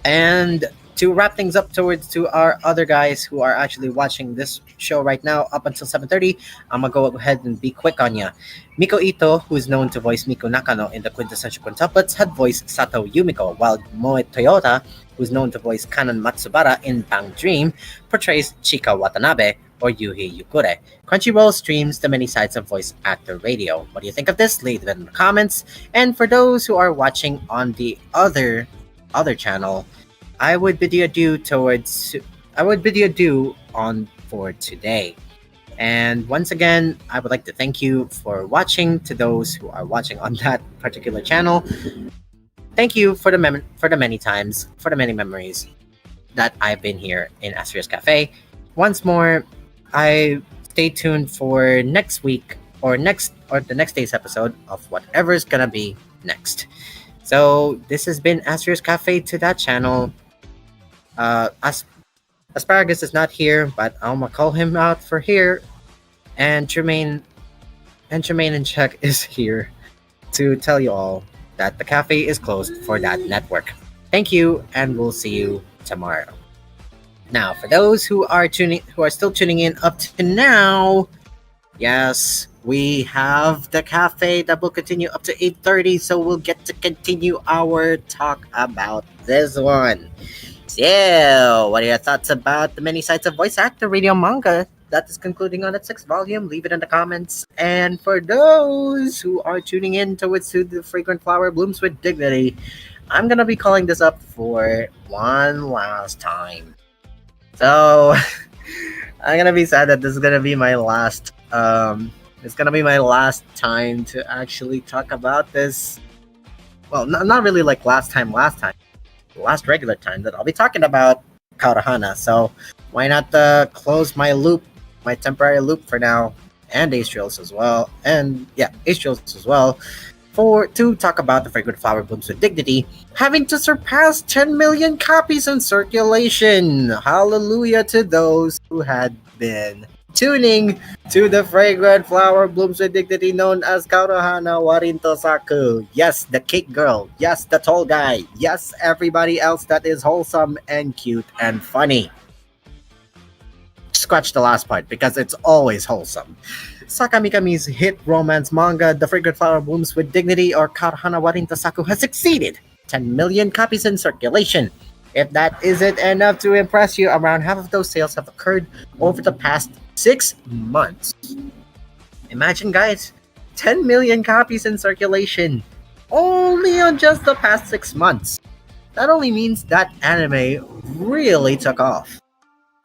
And to wrap things up to our other guys who are actually watching this show right now up until 7:30, I'm gonna go ahead and be quick on ya. Miko Ito, who is known to voice Miko Nakano in the Quintessential Quintuplets, had voiced Sato Yumiko, while Moe Toyota, who's known to voice Kanan Matsubara in Bang Dream, portrays Chika Watanabe or Yuhi Yukure. Crunchyroll streams the many sides of voice actor radio. What do you think of this? Leave it in the comments. And for those who are watching on the other channel, I would bid you adieu towards. I would bid you adieu on for today. And once again, I would like to thank you for watching. To those who are watching on that particular channel, thank you for for the many times, for the many memories that I've been here in Asphere's Cafe. Once more, I stay tuned for next week or the next day's episode of whatever's gonna be next. So this has been Asphere's Cafe to that channel. Asparagus is not here, but I'm gonna call him out for here. And Tremaine and Chuck is here to tell you all that the cafe is closed for that network. Thank you, and we'll see you tomorrow. Now, for those who are still tuning in up to now, yes, we have the cafe that will continue up to 8:30, so we'll get to continue our talk about this one. So, what are your thoughts about the many sides of voice actor radio manga that is concluding on its 6th volume? Leave it in the comments. And for those who are tuning in towards The Fragrant Flower Blooms with Dignity, I'm gonna be calling this up for one last time. So, I'm gonna be sad that this is gonna be my last. It's gonna be my last time to actually talk about this. Well, not really like last time. Last regular time that I'll be talking about Kaurahana. So, why not close my temporary loop for now, and Ace Trails as well, to talk about The Fragrant Flower Blooms with Dignity, having to surpass 10 million copies in circulation. Hallelujah to those who had been tuning to The Fragrant Flower Blooms with Dignity, known as Kaurahana Warinto Saku. Yes, the cake girl. Yes, the tall guy. Yes, everybody else that is wholesome and cute and funny. Scratch the last part because it's always wholesome. Sakamikami's hit romance manga, The Fragrant Flower Blooms with Dignity, or Kaurahana Warinto Saku, has exceeded 10 million copies in circulation. If that isn't enough to impress you, around half of those sales have occurred over the past 6 months. Imagine, guys, 10 million copies in circulation only on just the past 6 months. That only means that anime really took off.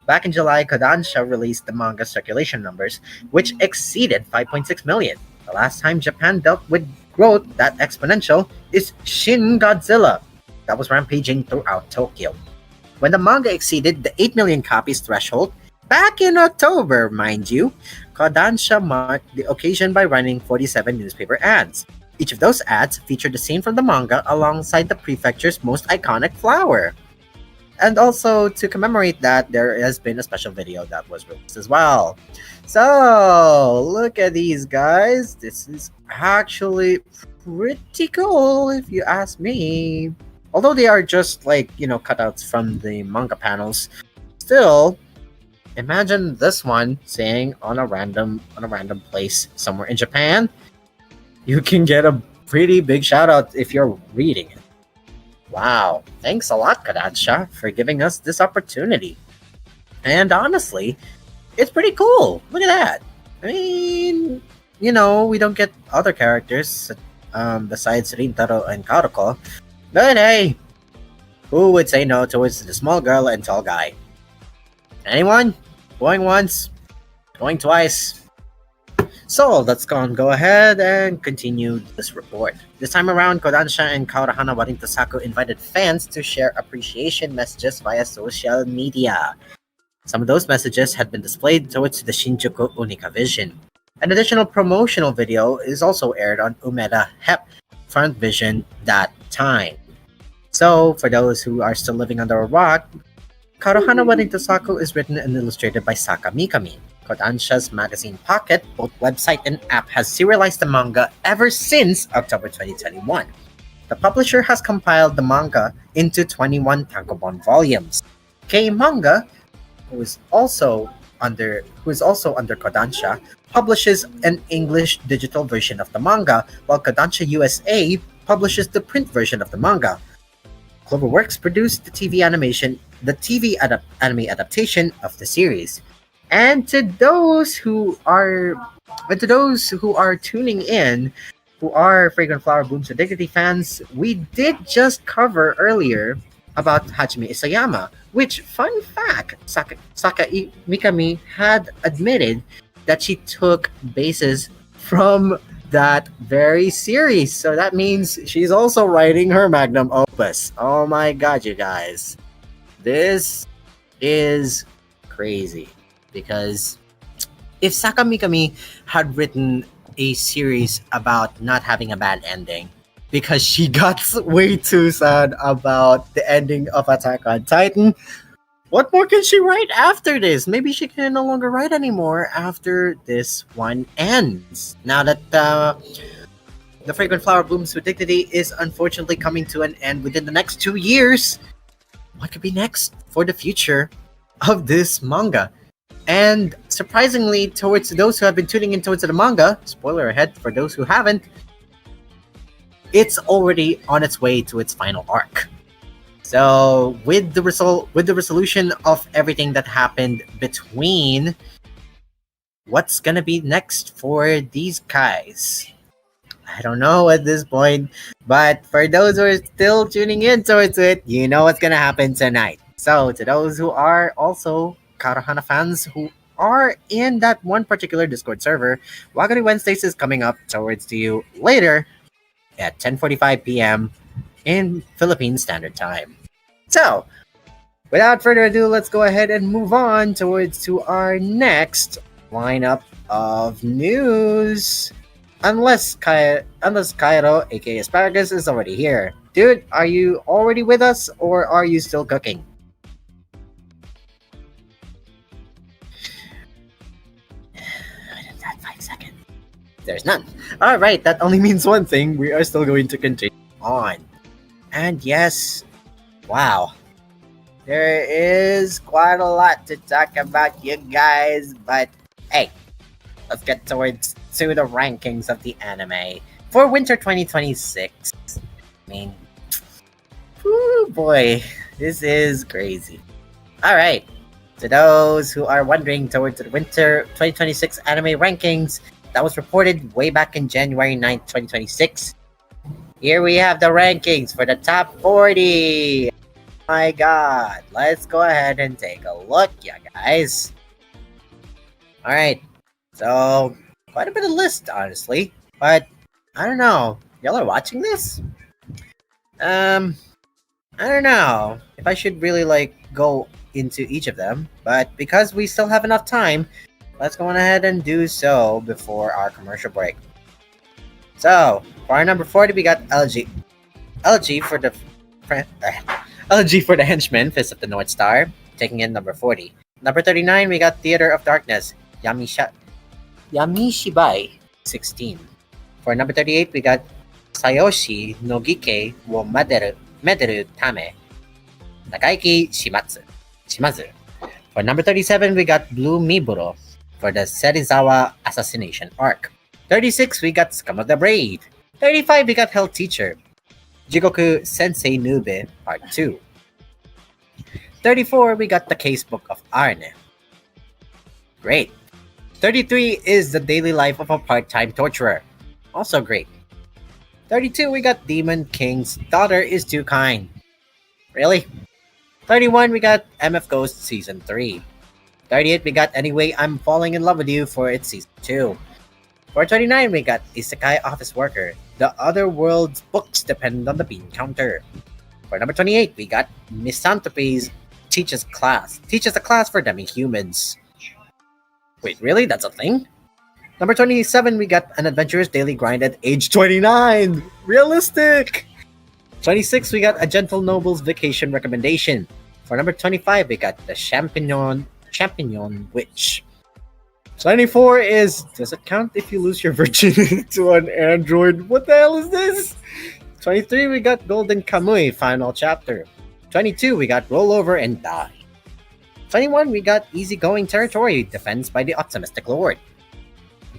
Back in July, Kodansha released the manga circulation numbers, which exceeded 5.6 million. The last time Japan dealt with growth that exponential is Shin Godzilla, that was rampaging throughout Tokyo. When the manga exceeded the 8 million copies threshold, back in October, mind you, Kodansha marked the occasion by running 47 newspaper ads. Each of those ads featured a scene from the manga alongside the prefecture's most iconic flower. And also, to commemorate that, there has been a special video that was released as well. So, look at these guys. This is actually pretty cool, if you ask me. Although they are just like, cutouts from the manga panels, still, imagine this one saying on a random place somewhere in Japan. You can get a pretty big shout out if you're reading it. Wow, thanks a lot, Kodansha, for giving us this opportunity. And honestly, it's pretty cool. Look at that. I mean, we don't get other characters besides Rintaro and Karuko. But hey, who would say no towards the small girl and tall guy? Anyone? Going once? Going twice? So let's go ahead and continue this report. This time around, Kodansha and Kaurahana Warinto Saku invited fans to share appreciation messages via social media. Some of those messages had been displayed towards the Shinjuku Unicavision. An additional promotional video is also aired on Umeda Hep Front Vision that time. So, for those who are still living under a rock, Karuhana Warinto Saku is written and illustrated by Saka Mikami. Kodansha's magazine Pocket, both website and app, has serialized the manga ever since October 2021. The publisher has compiled the manga into 21 tankobon volumes. K-Manga, who is also under Kodansha, publishes an English digital version of the manga, while Kodansha USA publishes the print version of the manga. Cloverworks produced the TV anime adaptation of the series. And to those who are tuning in, who are Fragrant Flower Blooms with Dignity fans, we did just cover earlier about Hajime Isayama, which, fun fact, Sakai Mikami had admitted that she took bases from that very series. So that means she's also writing her magnum opus. Oh my god, you guys. This is crazy. Because if Saka Mikami had written a series about not having a bad ending, because she got way too sad about the ending of Attack on Titan, what more can she write after this? Maybe she can no longer write anymore after this one ends. Now that the Fragrant Flower Blooms with Dignity is unfortunately coming to an end within the next 2 years, what could be next for the future of this manga? And surprisingly, towards those who have been tuning in towards the manga, spoiler ahead for those who haven't, it's already on its way to its final arc. So with the resolution of everything that happened between, what's gonna be next for these guys? I don't know at this point, but for those who are still tuning in towards it, you know what's gonna happen tonight. So to those who are also Karohana fans who are in that one particular Discord server, Wagari Wednesdays is coming up towards to you later at 10:45 p.m. in Philippine Standard Time. So, without further ado, let's go ahead and move on towards to our next lineup of news. Unless Cairo, aka Asparagus, is already here. Dude, are you already with us or are you still cooking? That 5 seconds. There's none. Alright, that only means one thing. We are still going to continue on. And yes, wow. There is quite a lot to talk about, you guys, but hey, let's get towards to the rankings of the anime for winter 2026. I mean, whoo boy, this is crazy. Alright, to those who are wondering towards the winter 2026 anime rankings that was reported way back in January 9th, 2026, here we have the rankings for the top 40. My god, let's go ahead and take a look, you guys. Alright, so quite a bit of list, honestly, but I don't know. Y'all are watching this? I don't know if I should really go into each of them, but because we still have enough time, let's go on ahead and do so before our commercial break. So, for our number 40, we got LG for the LG for the Henchman, Fist of the North Star, taking in number 40. Number 39, we got Theater of Darkness, Yamishibai 16. For number 38, we got Sayoshi no Gike wo Mederu Tame, Nakaiki Shimazu. For number 37, we got Blue Miburo for the Serizawa assassination arc. 36, we got Scum of the Braid. 35, we got Hell Teacher, Jigoku Sensei Nube Part 2. 34, we got the Casebook of Arne. Great. 33 is The Daily Life of a Part-Time Torturer. Also great. 32, we got Demon King's Daughter is Too Kind. Really? 31, we got MF Ghost Season 3. 38, we got Anyway I'm Falling in Love with You for its Season 2. For 29, we got Isekai Office Worker. The Other World's books depend on the bean counter. For number 28, we got Misanthropy's Teaches a Class for Demi-Humans. Wait, really? That's a thing? Number 27, we got An Adventurous Daily Grind at age 29. Realistic! 26, we got A Gentle Noble's Vacation Recommendation. For number 25, we got The Champignon Witch. 24 is, does it count if you lose your virginity to an android? What the hell is this? 23, we got Golden Kamui Final Chapter. 22, we got Roll Over and Die. 21, we got Easygoing Territory, Defense by the Optimistic Lord.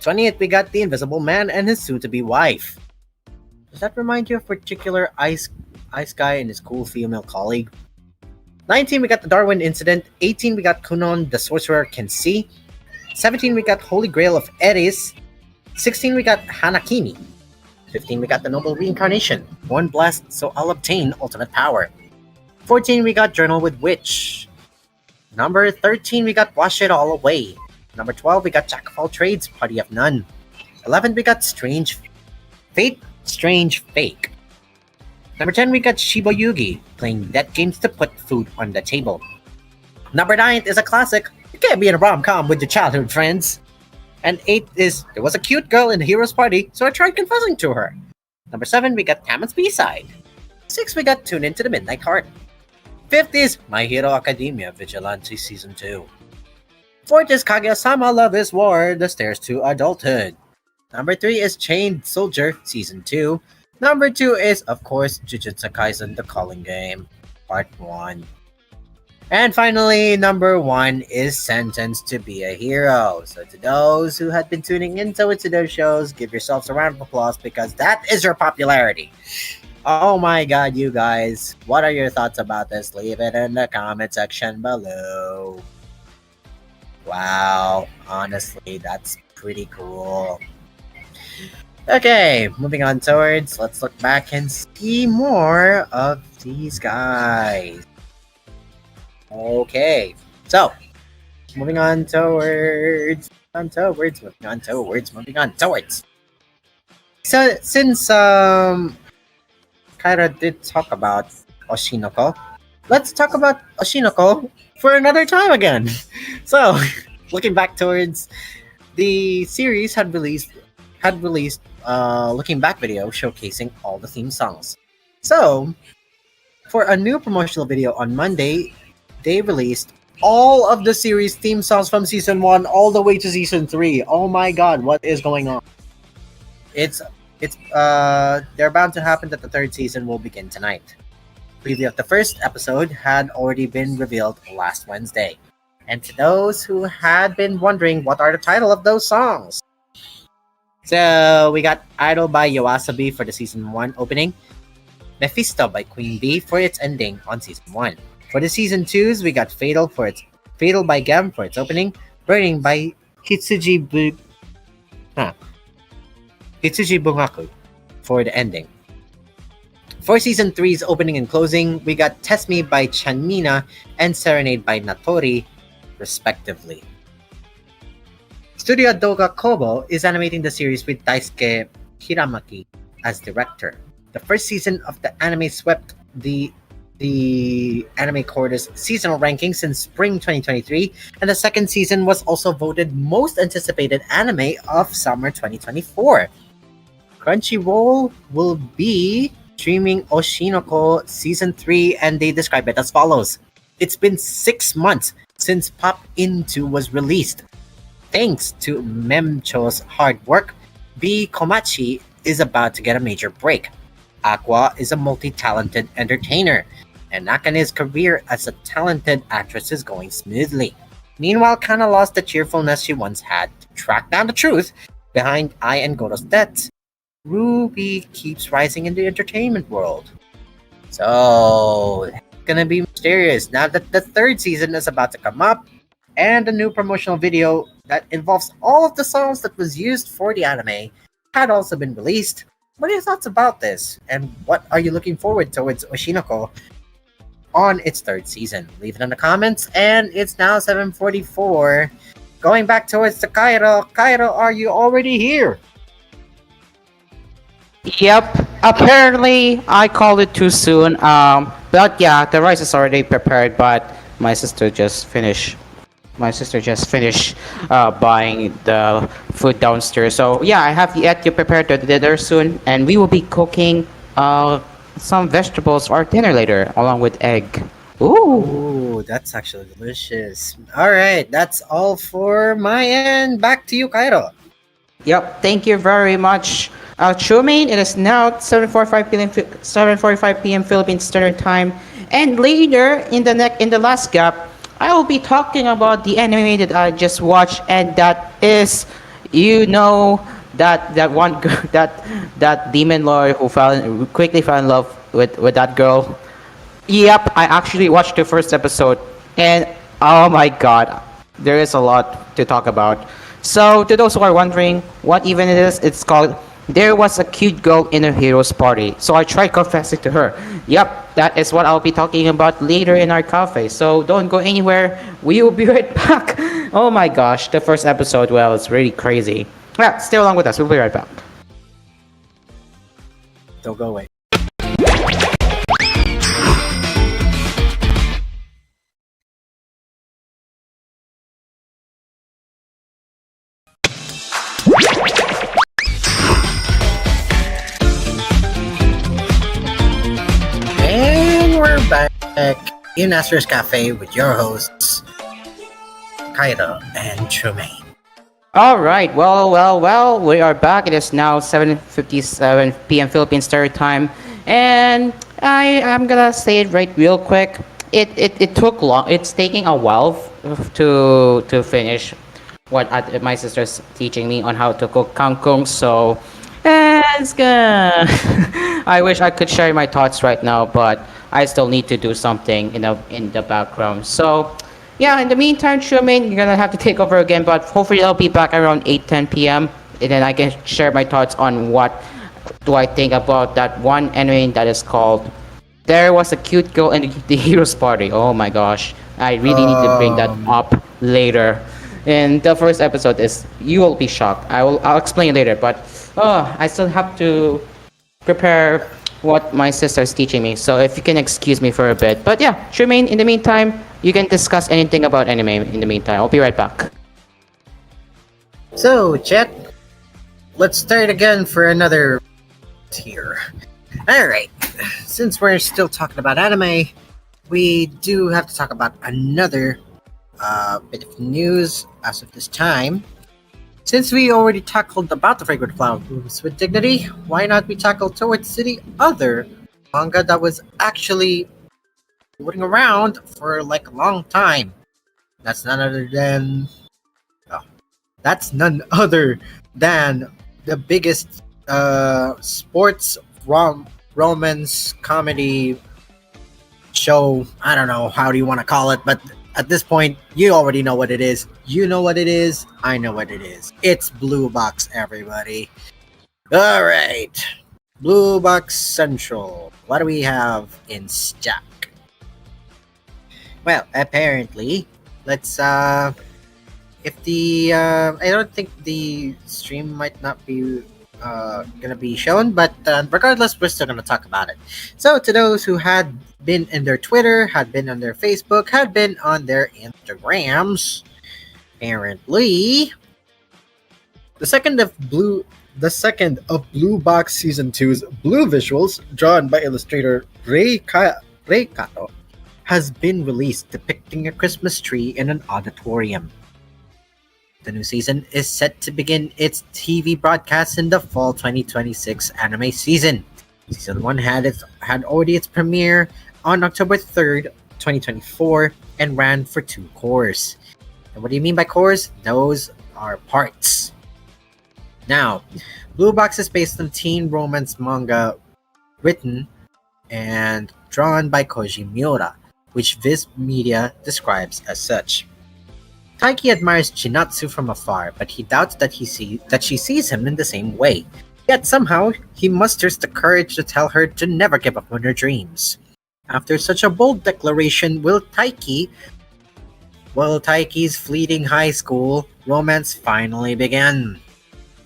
28, we got The Invisible Man and his soon-to-be wife. Does that remind you of particular ice guy and his cool female colleague? 19, we got The Darwin Incident. 18, we got Kunon the Sorcerer Can See. 17, we got Holy Grail of Eris. 16, we got Hanakimi. 15, we got The Noble Reincarnation. One blast, so I'll obtain ultimate power. 14, we got Journal with Witch. Number 13, we got Wash It All Away. Number 12, we got Jack of All Trades, Party of None. 11, we got Strange Fate, Strange Fake. Number 10, we got Shiba Yugi, playing dead games to put food on the table. Number 9 is a classic, you can't be in a rom-com with your childhood friends. And 8 is, there was a cute girl in the hero's party, so I tried confessing to her. Number 7, we got Taman's B-side. 6, we got Tune Into the Midnight Heart. 5th is My Hero Academia Vigilante Season 2. 4th is Kaguya-sama Love is War, The Stairs to Adulthood. Number 3 is Chained Soldier Season 2. Number 2 is, of course, Jujutsu Kaisen The Calling Game, Part 1. And finally, number 1 is Sentenced to Be a Hero. So to those who had been tuning into those shows, give yourselves a round of applause because that is your popularity. Oh my god, you guys. What are your thoughts about this? Leave it in the comment section below. Wow, honestly, that's pretty cool. Okay, moving on towards, let's look back and see more of these guys. Okay, so, moving on towards. So, since, Kaira did talk about Oshinoko, let's talk about Oshinoko for another time again. So, looking back towards, the series had released looking back video showcasing all the theme songs. So, for a new promotional video on Monday, they released all of the series theme songs from season 1 all the way to season 3. Oh my god, what is going on? They're bound to happen that the 3rd season will begin tonight. Preview of the first episode had already been revealed last Wednesday. And to those who had been wondering what are the title of those songs, so we got Idol by Yoasobi for the season 1 opening, Mephisto by Queen Bee for its ending on season 1. For the season 2s, we got Fatal by Gem for its opening, Burning by Hitsuji Bungaku for the ending. For season 3's opening and closing, we got Test Me by Chanmina and Serenade by Natori, respectively. Studio Doga Kobo is animating the series with Daisuke Hiramaki as director. The first season of the anime swept the Anime Quarter's seasonal rankings since spring 2023, and the second season was also voted most anticipated anime of summer 2024. Crunchyroll will be streaming Oshinoko Season 3, and they describe it as follows. It's been 6 months since Pop Into was released. Thanks to Memcho's hard work, B. Komachi is about to get a major break. Aqua is a multi-talented entertainer, and Nakane's career as a talented actress is going smoothly. Meanwhile, Kana lost the cheerfulness she once had to track down the truth behind Ai and Goro's deaths. Ruby keeps rising in the entertainment world. So, it's gonna be mysterious now that the 3rd season is about to come up, and a new promotional video that involves all of the songs that was used for the anime had also been released. What are your thoughts about this? And what are you looking forward towards Oshinoko on its 3rd season? Leave it in the comments, and it's now 7:44. Going back towards the Cairo. Cairo, are you already here? Yep. Apparently, I called it too soon. But yeah, the rice is already prepared. But my sister just finished. Buying the food downstairs. So yeah, I have yet to prepare the dinner soon, and we will be cooking some vegetables for dinner later, along with egg. Ooh. Ooh, that's actually delicious. All right, that's all for my end. Back to you, Cairo. Yep. Thank you very much. Chumain, it is now 7:45 p.m. Philippine Standard Time, and later in the last gap, I will be talking about the anime that I just watched, and that is, that one girl, that demon lord who quickly fell in love with that girl. Yep, I actually watched the first episode, and oh my god, there is a lot to talk about. So to those who are wondering what even it is, it's called There Was a Cute Girl in a Hero's Party. So I tried confessing to her. Yep, that is what I'll be talking about later in our cafe. So don't go anywhere. We will be right back. Oh my gosh, the first episode, well, it's really crazy. Yeah, stay along with us. We'll be right back. Don't go away. And we're back in Asphere's Cafe with your hosts, Kaira and Trumaine. All right. Well. We are back. It is now 7:57 p.m. Philippine Standard Time, and I'm gonna say it right real quick. It took long. It's taking a while to finish what my sister's teaching me on how to cook kangkong. So, it's gonna. I wish I could share my thoughts right now, but I still need to do something in the background. So. Yeah, in the meantime, Shumain, you're gonna have to take over again, but hopefully I'll be back around 8:10 p.m. and then I can share my thoughts on what do I think about that one anime that is called There Was a Cute Girl in the Hero's Party. Oh my gosh. I really need to bring that up later. And the first episode is you will be shocked. I'll explain later, but I still have to prepare what my sister's teaching me. So if you can excuse me for a bit. But yeah, Shumain, in the meantime, you can discuss anything about anime in the meantime. I'll be right back. So, Chet, let's start again for another tier. Alright, since we're still talking about anime, we do have to talk about another bit of news as of this time. Since we already tackled about the Fragrant Flower Blooms with dignity, why not we tackle towards the other manga that was actually floating around for like a long time? That's none other than that's none other than the biggest sports romance comedy show. I don't know how do you want to call it, but at this point, you already know what it is. You know what it is. I know what it is. It's Blue Box, everybody. All right, Blue Box Central. What do we have in stock? Well, apparently, let's if the I don't think the stream might not be gonna be shown, but regardless, we're still gonna talk about it. So to those who had been in their Twitter, had been on their Facebook, had been on their Instagrams, apparently the second of Blue Box Season 2's blue visuals, drawn by illustrator Ray Kato, has been released, depicting a Christmas tree in an auditorium. The new season is set to begin its TV broadcast in the fall 2026 anime season. Season 1 had already its premiere on October 3rd, 2024, and ran for 2 cours. And what do you mean by cours? Those are parts. Now, Blue Box is based on teen romance manga written and drawn by Koji Miura, which Viz Media describes as such. Taiki admires Chinatsu from afar, but he doubts that she sees him in the same way. Yet somehow, he musters the courage to tell her to never give up on her dreams. After such a bold declaration, will Taiki's fleeting high school romance finally begin?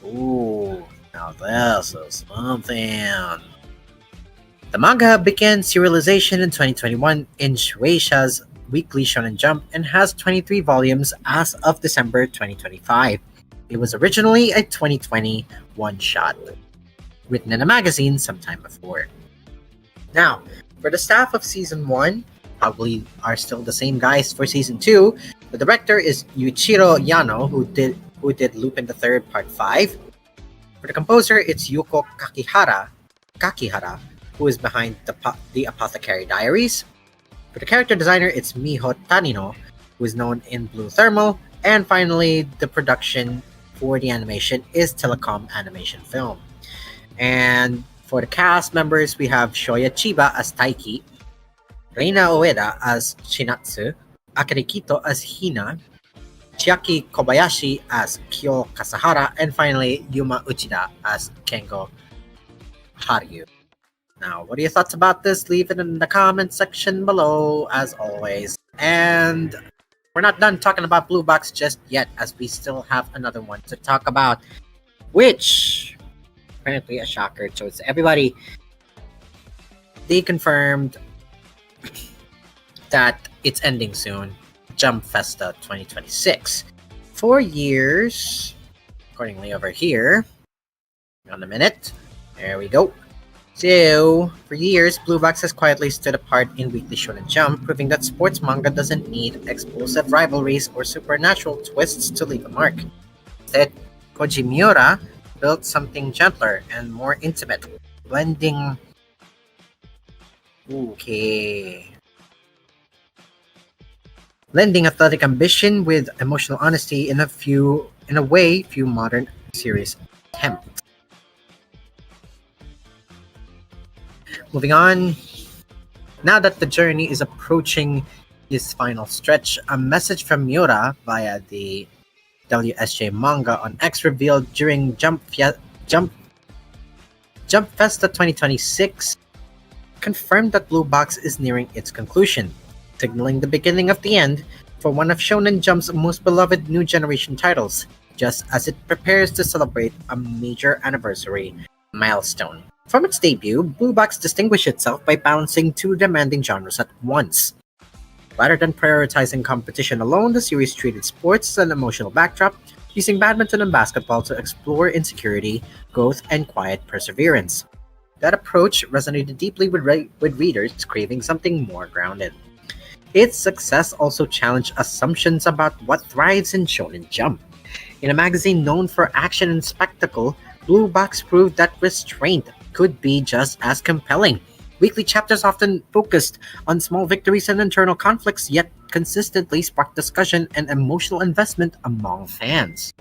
Ooh, now this is something. The manga began serialization in 2021 in Shueisha's Weekly Shonen Jump and has 23 volumes as of December 2025. It was originally a 2020 one-shot, written in a magazine sometime before. Now, for the staff of Season 1, probably are still the same guys for Season 2. The director is Yuichiro Yano, who did Lupin the Third Part 5. For the composer, it's Yuko Kakihara, who is behind the Apothecary Diaries. For the character designer, it's Miho Tanino, who is known in Blue Thermal. And finally, the production for the animation is Telecom Animation Film. And for the cast members, we have Shoya Chiba as Taiki, Reina Ueda as Shinatsu, Akari Kito as Hina, Chiaki Kobayashi as Kyo Kasahara, and finally Yuma Uchida as Kengo Haryu. Now, what are your thoughts about this? Leave it in the comment section below, as always. And we're not done talking about Blue Box just yet, as we still have another one to talk about, which, apparently a shocker to everybody, they confirmed that it's ending soon. Jump Festa 2026. 4 years, accordingly over here. Hang on a minute. There we go. So, for years, Blue Box has quietly stood apart in Weekly Shonen Jump, proving that sports manga doesn't need explosive rivalries or supernatural twists to leave a mark. Instead, Koji Miura built something gentler and more intimate, blending... Blending athletic ambition with emotional honesty in a way few modern series attempt. Moving on, now that the journey is approaching its final stretch, a message from Miura via the WSJ manga on X revealed during Jump Festa 2026 confirmed that Blue Box is nearing its conclusion, signaling the beginning of the end for one of Shonen Jump's most beloved new generation titles, just as it prepares to celebrate a major anniversary milestone. From its debut, Blue Box distinguished itself by balancing two demanding genres at once. Rather than prioritizing competition alone, the series treated sports as an emotional backdrop, using badminton and basketball to explore insecurity, growth, and quiet perseverance. That approach resonated deeply with readers craving something more grounded. Its success also challenged assumptions about what thrives in Shonen Jump. In a magazine known for action and spectacle, Blue Box proved that restraint could be just as compelling. Weekly chapters often focused on small victories and internal conflicts, yet consistently sparked discussion and emotional investment among fans.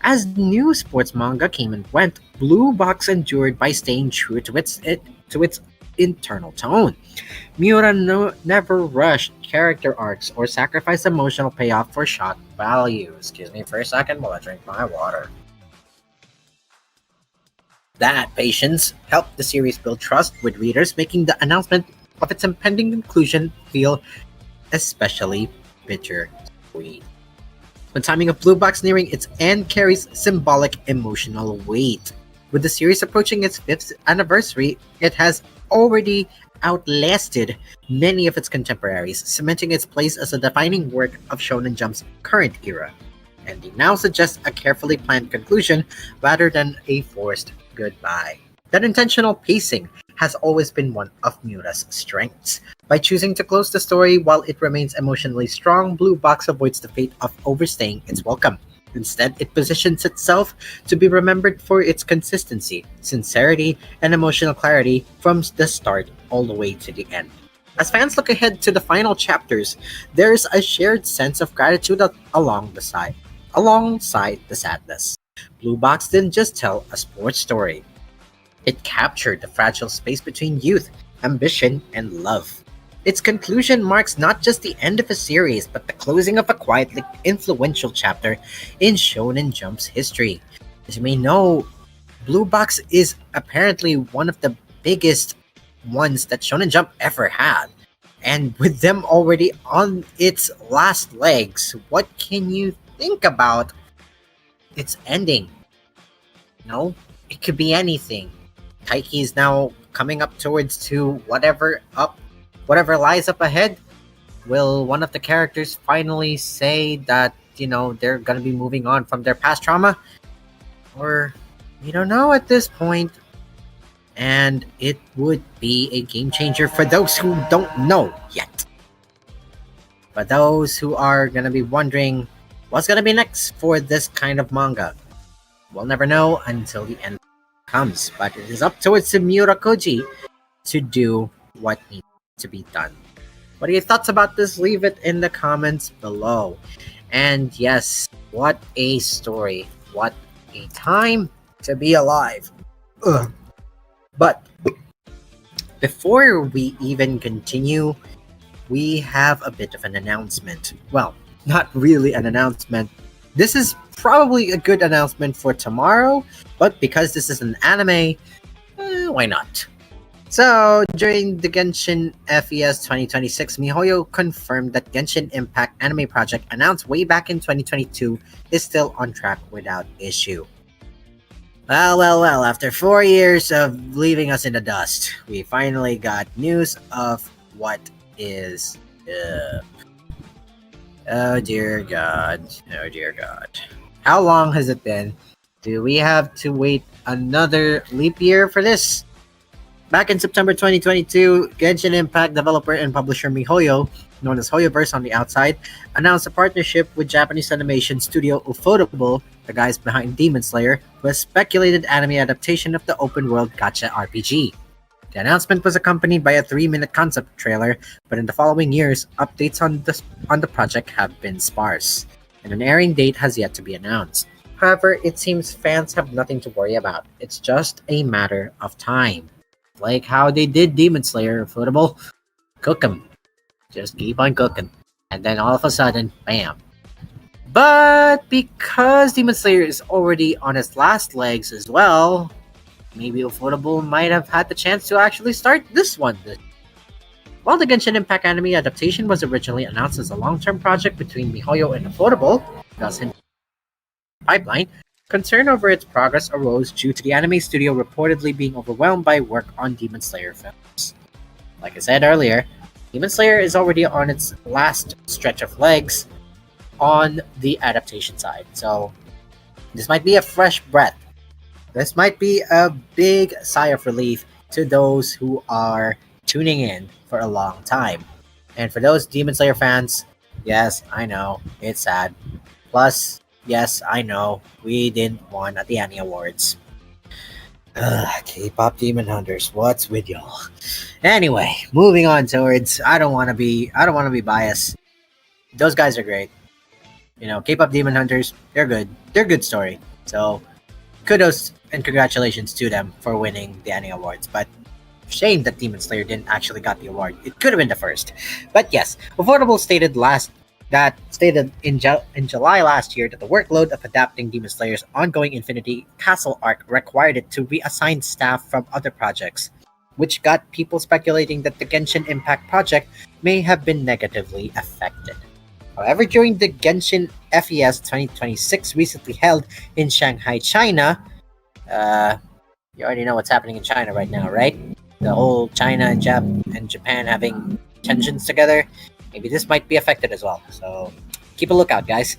As new sports manga came and went, Blue Box endured by staying true to its internal tone. Miura never rushed character arcs or sacrificed emotional payoff for shock value. Excuse me for a second while I drink my water. That patience helped the series build trust with readers, making the announcement of its impending conclusion feel especially bittersweet. The timing of Blue Box nearing its end carries symbolic emotional weight. With the series approaching its 5th anniversary, it has already outlasted many of its contemporaries, cementing its place as a defining work of Shonen Jump's current era. Ending now suggests a carefully planned conclusion rather than a forced goodbye. That intentional pacing has always been one of Miura's strengths. By choosing to close the story while it remains emotionally strong, Blue Box avoids the fate of overstaying its welcome. Instead, it positions itself to be remembered for its consistency, sincerity, and emotional clarity from the start all the way to the end. As fans look ahead to the final chapters, there's a shared sense of gratitude alongside the sadness. Blue Box didn't just tell a sports story. It captured the fragile space between youth, ambition, and love. Its conclusion marks not just the end of a series, but the closing of a quietly influential chapter in Shonen Jump's history. As you may know, Blue Box is apparently one of the biggest ones that Shonen Jump ever had. And with them already on its last legs, what can you think about its ending? No, it could be anything. Taiki is now coming up towards to whatever lies up ahead. Will one of the characters finally say that, they're gonna be moving on from their past trauma? Or, we don't know at this point. And it would be a game changer for those who don't know yet. For those who are gonna be wondering what's gonna be next for this kind of manga, we'll never know until the end comes. But it is up towards Miura Koji to do what needs to be done. What are your thoughts about this? Leave it in the comments below. And yes, what a story. What a time to be alive. Ugh. But before we even continue, we have a bit of an announcement. Well, not really an announcement. This is probably a good announcement for tomorrow, but because this is an anime, why not? So, during the Genshin FES 2026, MiHoYo confirmed that Genshin Impact anime project announced way back in 2022 is still on track without issue. Well, after 4 years of leaving us in the dust, we finally got news of what is. Oh dear God. Oh dear God. How long has it been? Do we have to wait another leap year for this? Back in September 2022, Genshin Impact developer and publisher MiHoYo, known as HoYoverse on the outside, announced a partnership with Japanese animation studio Ufotable, the guys behind Demon Slayer, who has speculated anime adaptation of the open-world gacha RPG. The announcement was accompanied by a 3-minute concept trailer, but in the following years, updates on the project have been sparse, and an airing date has yet to be announced. However, it seems fans have nothing to worry about. It's just a matter of time. Like how they did Demon Slayer, Footable. Cook 'em. Just keep on cooking. And then all of a sudden, bam. But because Demon Slayer is already on its last legs as well, maybe Ufotable might have had the chance to actually start this one. While the Genshin Impact anime adaptation was originally announced as a long-term project between MiHoYo and Ufotable, thus in pipeline, concern over its progress arose due to the anime studio reportedly being overwhelmed by work on Demon Slayer films. Like I said earlier, Demon Slayer is already on its last stretch of legs on the adaptation side, so this might be a fresh breath. This might be a big sigh of relief to those who are tuning in for a long time. And for those Demon Slayer fans, yes, I know, it's sad. Plus, yes, I know, we didn't win at the Annie Awards. K-pop Demon Hunters, what's with y'all? Anyway, moving on towards I don't wanna be biased. Those guys are great. You know, K-pop Demon Hunters, they're good. They're good story. So kudos and congratulations to them for winning the Annie Awards. But shame that Demon Slayer didn't actually got the award. It could have been the first. But yes, Affordable stated in July last year that the workload of adapting Demon Slayer's ongoing Infinity Castle arc required it to reassign staff from other projects, which got people speculating that the Genshin Impact project may have been negatively affected. However, during the Genshin FES 2026 recently held in Shanghai, China, you already know what's happening in China right now, right? The whole China and Japan having tensions together. Maybe this might be affected as well. So keep a lookout, guys.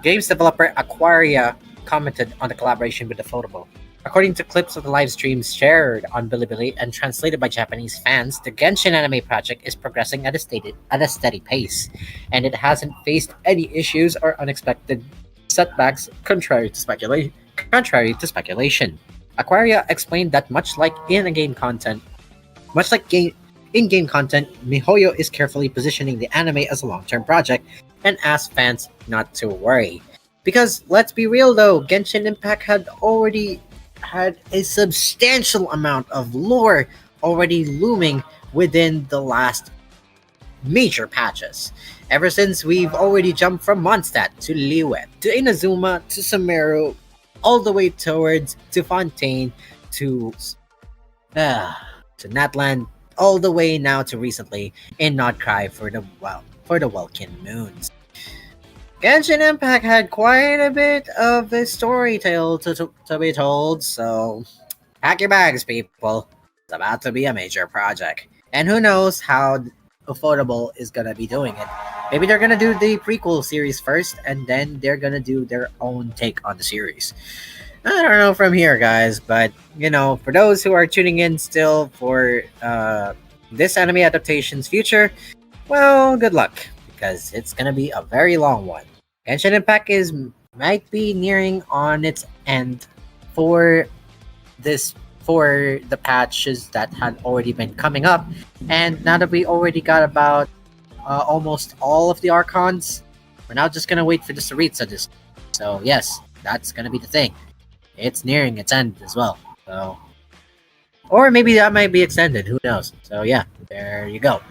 Games developer Aquaria commented on the collaboration with Ufotable. According to clips of the live streams shared on Bilibili and translated by Japanese fans, the Genshin anime project is progressing at a steady pace, and it hasn't faced any issues or unexpected setbacks, contrary to speculation. Aquaria explained that much like in-game content, MiHoYo is carefully positioning the anime as a long-term project and asked fans not to worry. Because let's be real though, Genshin Impact had already had a substantial amount of lore already looming within the last major patches. Ever since we've already jumped from Mondstadt to Liyue, to Inazuma, to Sumeru, all the way towards to Fontaine, to Natlan, all the way now to recently in Not Cry for the Welkin Moons. Genshin Impact had quite a bit of a story tale to be told, so pack your bags, people. It's about to be a major project. And who knows how Affordable is gonna be doing it. Maybe they're gonna do the prequel series first, and then they're gonna do their own take on the series. I don't know from here, guys, but, you know, for those who are tuning in still for this anime adaptation's future, well, good luck, because it's gonna be a very long one. Genshin Impact might be nearing on its end for the patches that had already been coming up, and now that we already got about almost all of the Archons, we're now just gonna wait for the Saritsa this. So yes, that's gonna be the thing. It's nearing its end as well. So, or maybe that might be extended. Who knows? So yeah, there you go.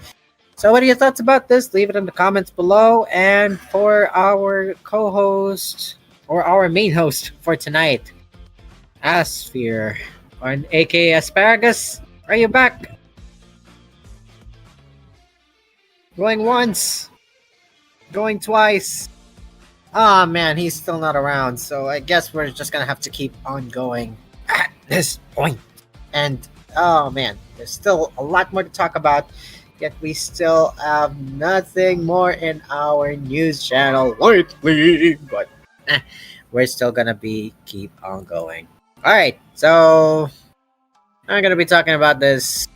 So what are your thoughts about this? Leave it in the comments below. And for our co-host, or our main host for tonight, Asphere, or aka Asparagus, are you back? Going once, going twice. Ah man, he's still not around, so I guess we're just gonna have to keep on going at this point. And oh man, there's still a lot more to talk about, yet we still have nothing more in our news channel lately. But we're still gonna be keep on going. Alright, so I'm gonna be talking about this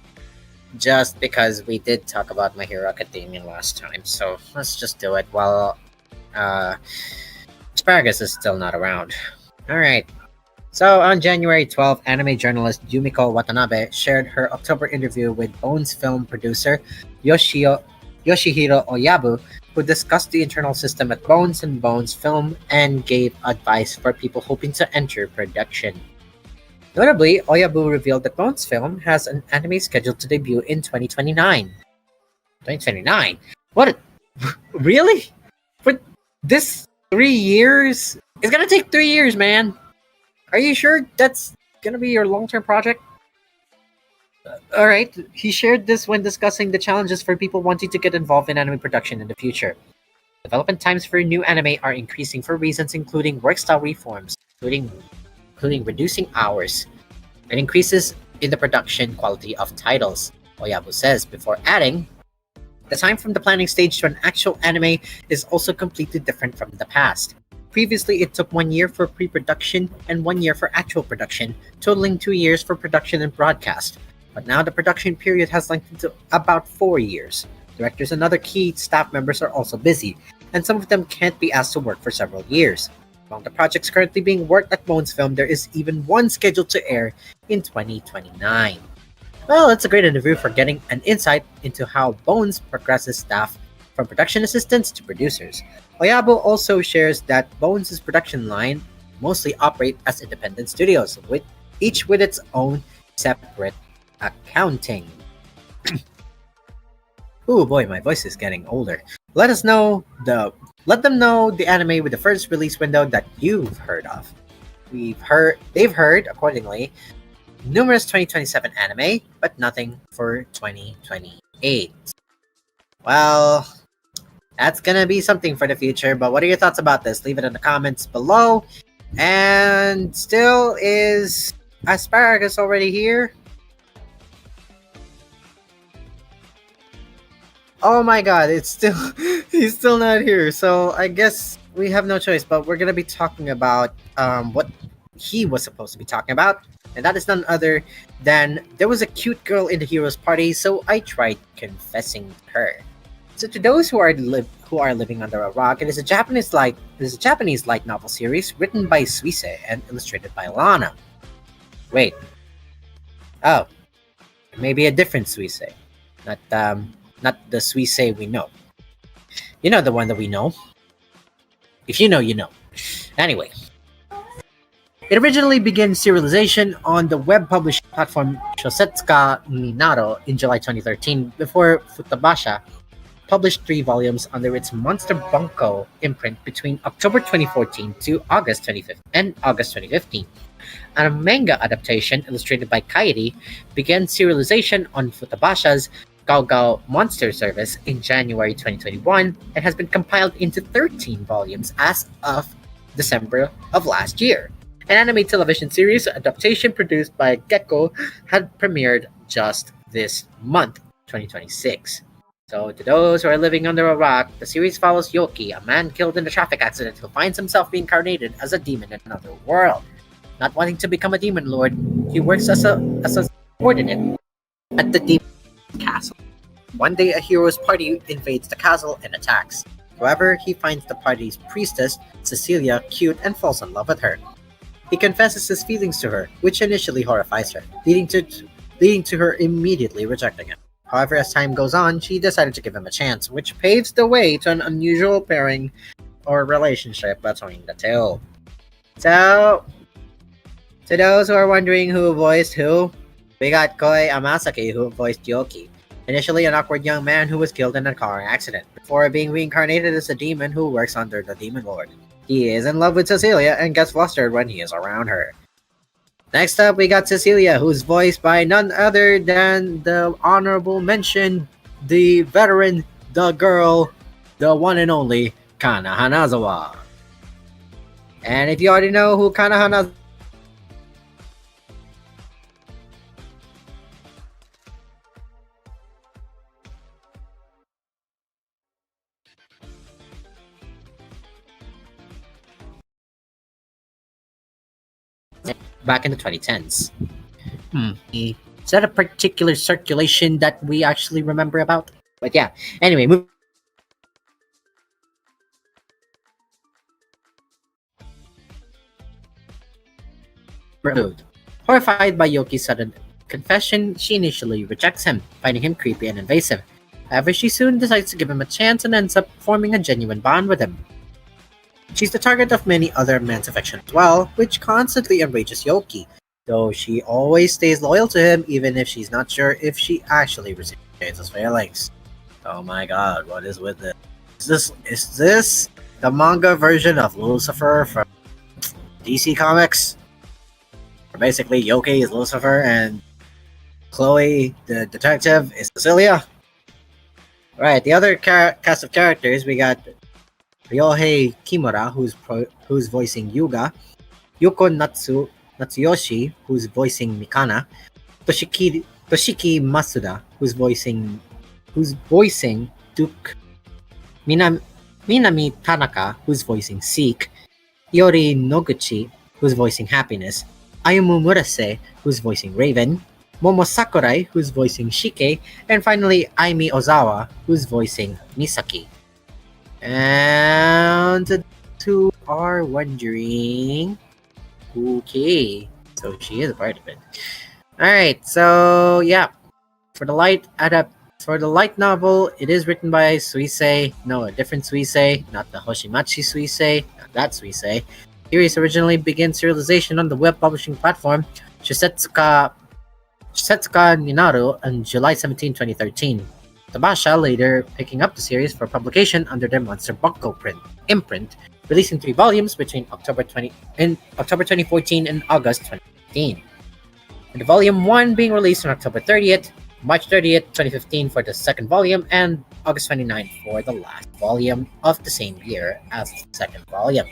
just because we did talk about My Hero Academia last time. So let's just do it while uh Asparagus is still not around. Alright. So on January 12th, anime journalist Yumiko Watanabe shared her October interview with Bones film producer Yoshihiro Oyabu, who discussed the internal system at Bones and Bones Film and gave advice for people hoping to enter production. Notably, Oyabu revealed that Bones Film has an anime scheduled to debut in 2029. 2029? What? Really? For this 3 years? It's gonna take 3 years, man. Are you sure that's gonna be your long-term project? Alright, he shared this when discussing the challenges for people wanting to get involved in anime production in the future. Development times for new anime are increasing for reasons including work style reforms, including reducing hours, and increases in the production quality of titles, Oyabu says, before adding, the time from the planning stage to an actual anime is also completely different from the past. Previously, it took 1 year for pre-production and 1 year for actual production, totaling 2 years for production and broadcast. But now the production period has lengthened to about 4 years. Directors and other key staff members are also busy, and some of them can't be asked to work for several years. Among the projects currently being worked at Bones Film, there is even one scheduled to air in 2029. Well, it's a great interview for getting an insight into how Bones progresses staff from production assistants to producers. Oyabu also shares that Bones' production line mostly operate as independent studios, with each with its own separate accounting. Oh boy, my voice is getting older. Let them know the anime with the first release window that you've heard of. They've heard, accordingly, numerous 2027 anime, but nothing for 2028. Well, that's gonna be something for the future, but what are your thoughts about this? Leave it in the comments below. And still, is Asparagus already here? Oh my god, it's still he's still not here. So I guess we have no choice, but we're gonna be talking about what he was supposed to be talking about, and that is none other than there was a cute girl in the hero's party, so I tried confessing to her. So to those who are living under a rock, it is a Japanese light novel series written by Suise and illustrated by Lana. Wait. Oh. Maybe a different Suise. Not the Suisse we know. You know the one that we know. If you know, you know. Anyway. It originally began serialization on the web publishing platform Shosetsuka Minaro in July 2013 before Futabasha published 3 volumes under its Monster Bunko imprint between October 2014 to August 2015. And a manga adaptation illustrated by Kairi began serialization on Futabasha's Gao Monster service in January 2021 and has been compiled into 13 volumes as of December of last year. An anime television series adaptation produced by Gecko had premiered just this month, 2026. So, to those who are living under a rock, the series follows Yoki, a man killed in a traffic accident who finds himself reincarnated as a demon in another world. Not wanting to become a demon lord, he works as a subordinate at the demon castle. One day, a hero's party invades the castle and attacks. However, he finds the party's priestess, Cecilia, cute and falls in love with her. He confesses his feelings to her, which initially horrifies her, leading to her immediately rejecting him. However, as time goes on, she decided to give him a chance, which paves the way to an unusual pairing or relationship between the two. So, to those who are wondering who voiced who, we got Koi Amasaki who voiced Yoki, initially an awkward young man who was killed in a car accident, before being reincarnated as a demon who works under the Demon Lord. He is in love with Cecilia and gets flustered when he is around her. Next up, we got Cecilia, who's voiced by none other than the honorable mention, the veteran the girl, the one and only Kana Hanazawa. And if you already know who Kana Hanazawa back in the 2010s. Is that a particular circulation that we actually remember about? But yeah, anyway, horrified by Yoki's sudden confession, she initially rejects him, finding him creepy and invasive. However, she soon decides to give him a chance and ends up forming a genuine bond with him. She's the target of many other men's affection as well, which constantly enrages Yoki, though she always stays loyal to him even if she's not sure if she actually reciprocates his feelings. Oh my god, what is with this? Is this the manga version of Lucifer from DC Comics? Where basically Yoki is Lucifer and Chloe, the detective, is Cecilia? Right, the other cast of characters, we got Ryohei Kimura, who's voicing Yuga, Yuko Natsuyoshi, who's voicing Mikana, Toshiki Masuda, who's voicing Duke, Minami Tanaka, who's voicing Seek, Iori Noguchi, who's voicing Happiness, Ayumu Murase, who's voicing Raven, Momo Sakurai, who's voicing Shike, and finally Aimi Ozawa, who's voicing Misaki. And who are wondering, okay, so she is a part of it. Alright, so yeah, for the light novel, it is written by Suisei, no, a different Suisei, not the Hoshimachi Suisei, not that Suisei. The series originally began serialization on the web publishing platform Shisetsuka Minaru on July 17, 2013. Tabasha later picking up the series for publication under their Monster Bunko imprint, releasing 3 volumes between October 2014 and August 2015. And the volume 1 being released on October 30th, March 30th, 2015 for the second volume, and August 29th for the last volume of the same year as the second volume.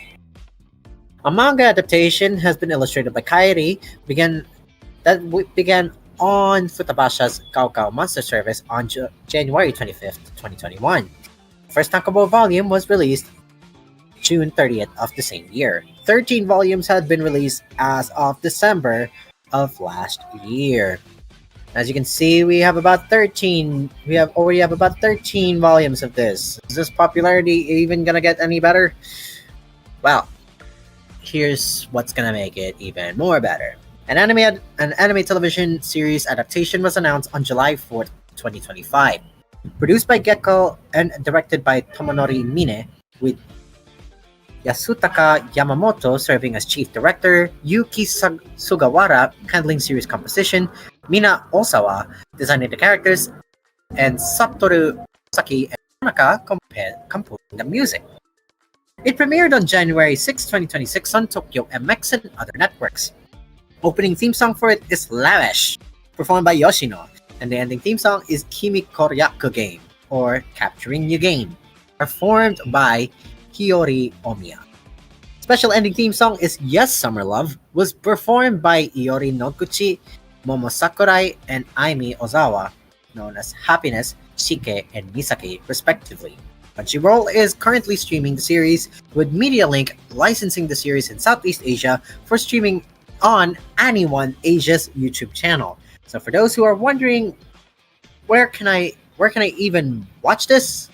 A manga adaptation has been illustrated by Kairi, began on Futabasha's Cao Monster Service on January 25th, 2021. The first tankable volume was released June 30th of the same year. 13 volumes had been released as of December of last year. As you can see, we already have about 13 volumes of this. Is this popularity even gonna get any better? Well, here's what's gonna make it even more better. An anime television series adaptation was announced on July 4th, 2025. Produced by Gekko and directed by Tomonori Mine, with Yasutaka Yamamoto serving as chief director, Yuki Sugawara handling series composition, Mina Osawa designing the characters, and Satoru Saki and Tanaka composing the music. It premiered on January 6, 2026 on Tokyo MX and other networks. Opening theme song for it is Lavish, performed by Yoshino, and the ending theme song is Kimi Koryaku Game, or Capturing New Game, performed by Hiyori Omiya. Special ending theme song is Yes Summer Love, was performed by Iori Noguchi, Momo Sakurai, and Aimi Ozawa, known as Happiness, Shike, and Misaki, respectively. Crunchyroll is currently streaming the series, with MediaLink licensing the series in Southeast Asia for streaming on Anyone Asia's YouTube channel. So for those who are wondering, where can I even watch this?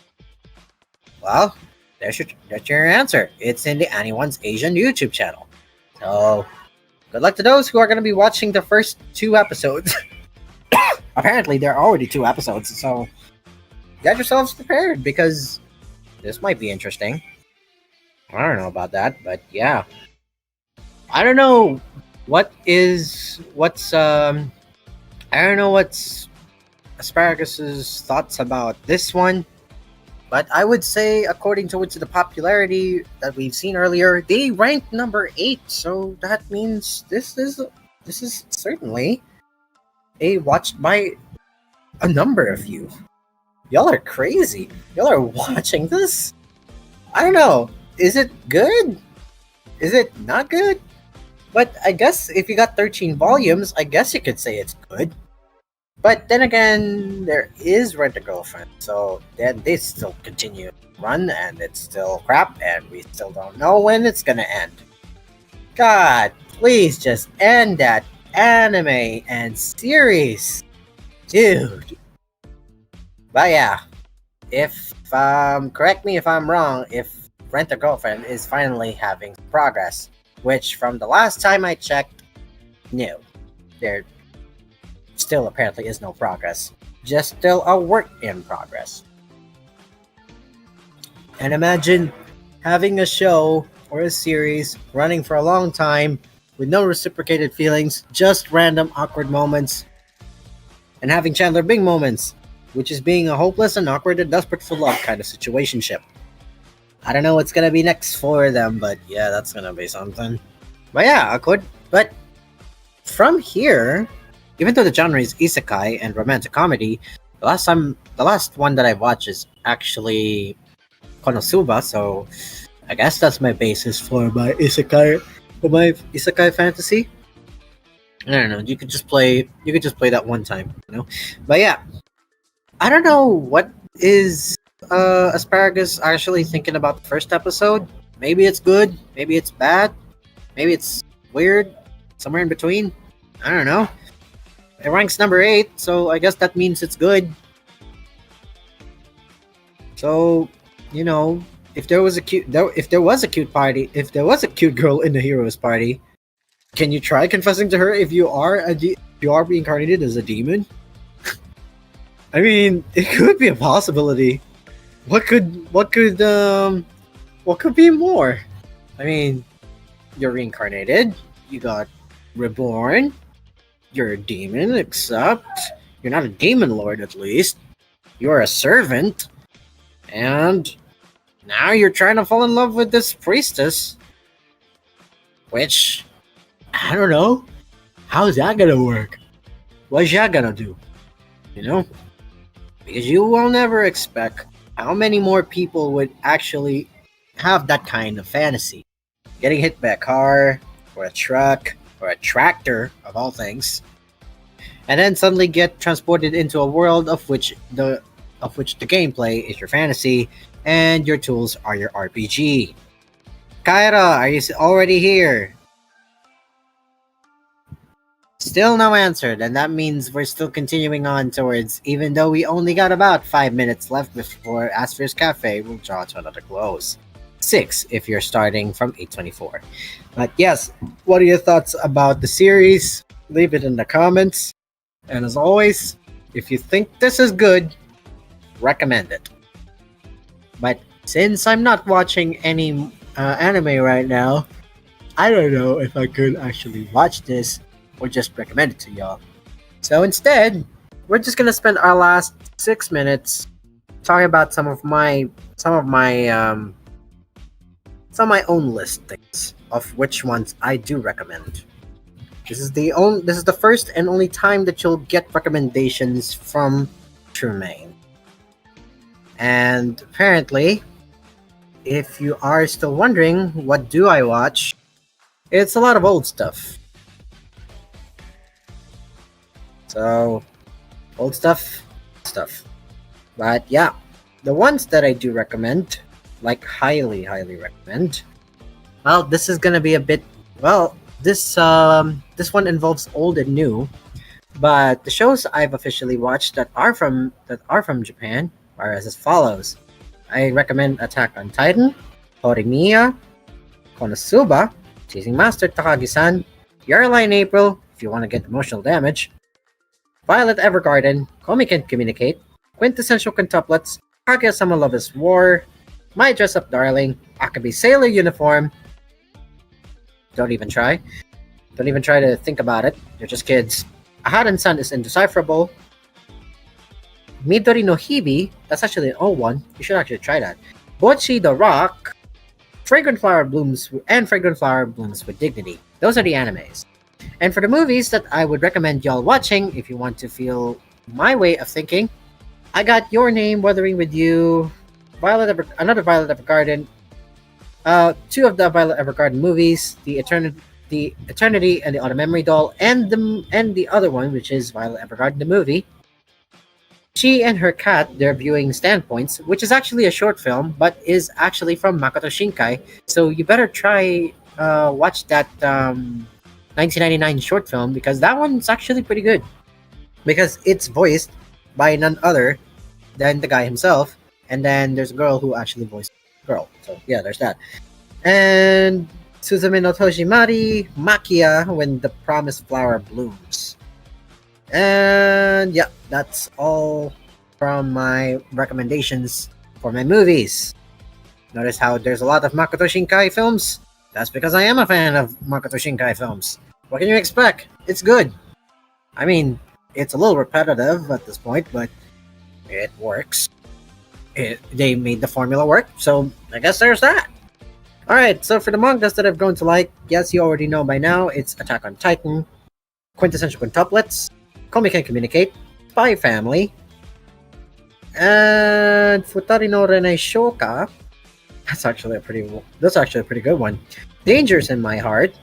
Well, that's your answer. It's in the Anyone's Asian YouTube channel. So good luck to those who are going to be watching the first 2 episodes. Apparently, there are already 2 episodes, so get yourselves prepared because this might be interesting. I don't know about that, but yeah. I don't know what's Asparagus' thoughts about this one, but I would say, according to the popularity that we've seen earlier, they ranked number 8, so that means this is certainly watched by a number of you. Y'all are crazy. Y'all are watching this? I don't know. Is it good? Is it not good? But I guess if you got 13 volumes, I guess you could say it's good. But then again, there is Rent a Girlfriend, so then they still continue to run, and it's still crap, and we still don't know when it's gonna end. God, please just end that anime and series, dude. But yeah, if correct me if I'm wrong, if Rent a Girlfriend is finally having progress, which from the last time I checked, no, there still apparently is no progress. Just still a work in progress. And imagine having a show or a series running for a long time with no reciprocated feelings, just random awkward moments, and having Chandler Bing moments, which is being a hopeless and awkward and desperate for love kind of situationship. I don't know what's gonna be next for them, but yeah, that's gonna be something. But yeah, awkward. But from here, even though the genre is isekai and romantic comedy, the last one that I watched is actually Konosuba, so I guess that's my basis for my isekai fantasy. I don't know. You could just play that one time, you know. But yeah, I don't know what is Asparagus actually thinking about the first episode. Maybe it's good, maybe it's bad, maybe it's weird, somewhere in between. I don't know. It ranks number 8, so I guess that means it's good. So, you know, if there was a cute girl in the hero's party, can you try confessing to her if you are reincarnated as a demon? I mean, it could be a possibility. What could be more? I mean, you're reincarnated, you got reborn, you're a demon, except you're not a demon lord at least. You're a servant, and now you're trying to fall in love with this priestess. Which, I don't know. How's that gonna work? What's that gonna do? You know? Because you will never expect how many more people would actually have that kind of fantasy. Getting hit by a car, or a truck, or a tractor, of all things, and then suddenly get transported into a world of which the gameplay is your fantasy, and your tools are your RPG. Kyra, are you already here? Still no answer, then that means we're still continuing on towards, even though we only got about 5 minutes left before Asphere's Cafe will draw to another close. 6 if you're starting from 8:24. But yes, what are your thoughts about the series? Leave it in the comments. And as always, if you think this is good, recommend it. But since I'm not watching any anime right now, I don't know if I could actually watch this or just recommend it to y'all. So instead, we're just gonna spend our last 6 minutes talking about some of my own listings of which ones I do recommend. This is the first and only time that you'll get recommendations from Tremaine. And apparently, if you are still wondering what do I watch, it's a lot of old stuff. So, old stuff. But yeah, the ones that I do recommend, like highly recommend. Well, this is gonna be a bit. Well, this one involves old and new, but the shows I've officially watched that are from Japan are as follows. I recommend Attack on Titan, Horimiya, Konosuba, Chasing Master Takagi-san, Your Lie in April if you want to get emotional damage, Violet Evergarden, Komi Can Communicate, Quintessential Quintuplets, Kaguya-sama Love is War, My Dress Up Darling, Akabe Sailor Uniform. Don't even try to think about it. You're just kids. Aharon-san is Indecipherable. Midori no Hibi, that's actually an old one. You should actually try that. Bocchi the Rock, Fragrant Flower Blooms with Dignity. Those are the animes. And for the movies that I would recommend y'all watching, if you want to feel my way of thinking, I got Your Name, Wuthering with You, another Violet Evergarden, two of the Violet Evergarden movies, the Eternity, and the Autumn Memory Doll, and the other one, which is Violet Evergarden the movie. She and Her Cat, Their Viewing Standpoints, which is actually a short film, but is actually from Makoto Shinkai. So you better try watch that 1999 short film because that one's actually pretty good. Because it's voiced by none other than the guy himself, and then there's a girl who actually voiced the girl. So yeah, there's that. And Suzume no Toshimari, Makia, When the Promised Flower Blooms. And yeah, that's all from my recommendations for my movies. Notice how there's a lot of Makoto Shinkai films? That's because I am a fan of Makoto Shinkai films. What can you expect? It's good. I mean, it's a little repetitive at this point, but it works. They made the formula work, so I guess there's that. Alright, so for the mangas that I've grown to like, yes, you already know by now, it's Attack on Titan, Quintessential Quintuplets, Komi Can Communicate, Spy Family, and Futari no Renai Shoka. That's actually a pretty good one. Dangers in My Heart,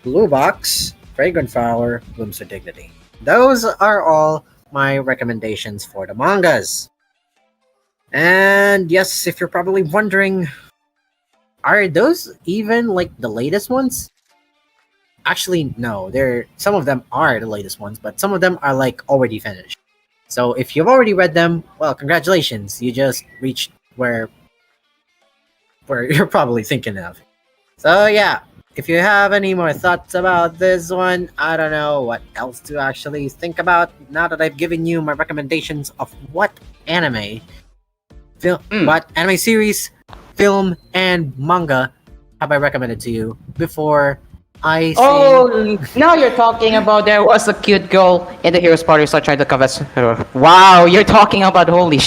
Blue Box, Fragrant Flower, Blooms for Dignity. Those are all my recommendations for the mangas. And yes, if you're probably wondering, are those even like the latest ones? Actually, no. Some of them are the latest ones, but some of them are like already finished. So if you've already read them, well, congratulations. You just reached where you're probably thinking of. So yeah, if you have any more thoughts about this one, I don't know what else to actually think about now that I've given you my recommendations of what anime series, film, and manga have I recommended to you before I say... Oh, now you're talking about there was a cute girl in the Hero's Party so trying to convince her. Wow, you're talking about holy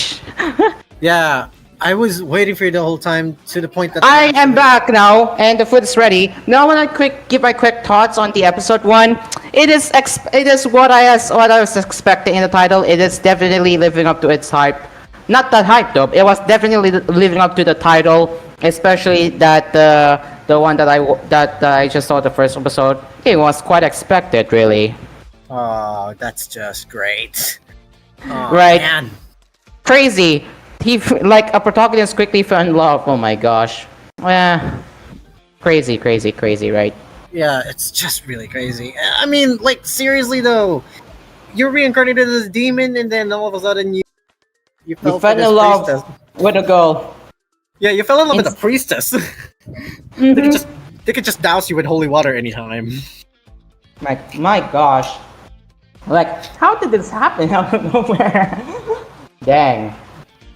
Yeah, I was waiting for you the whole time to the point that... I am back now, and the food is ready. Now, when I give my quick thoughts on the episode 1, it is what I was expecting in the title. It is definitely living up to its hype. Not that hype though. It was definitely living up to the title, especially that the one that I just saw the first episode. It was quite expected, really. Oh, that's just great. Oh, right? Man. Crazy. Like a protagonist quickly fell in love. Oh my gosh. Crazy, right? Yeah, it's just really crazy. I mean, like, seriously though, you're reincarnated as a demon, and then all of a sudden you fell in love with a girl. Yeah, you fell in love with a priestess. They could just douse you with holy water anytime. My gosh. Like, how did this happen out of nowhere? Dang.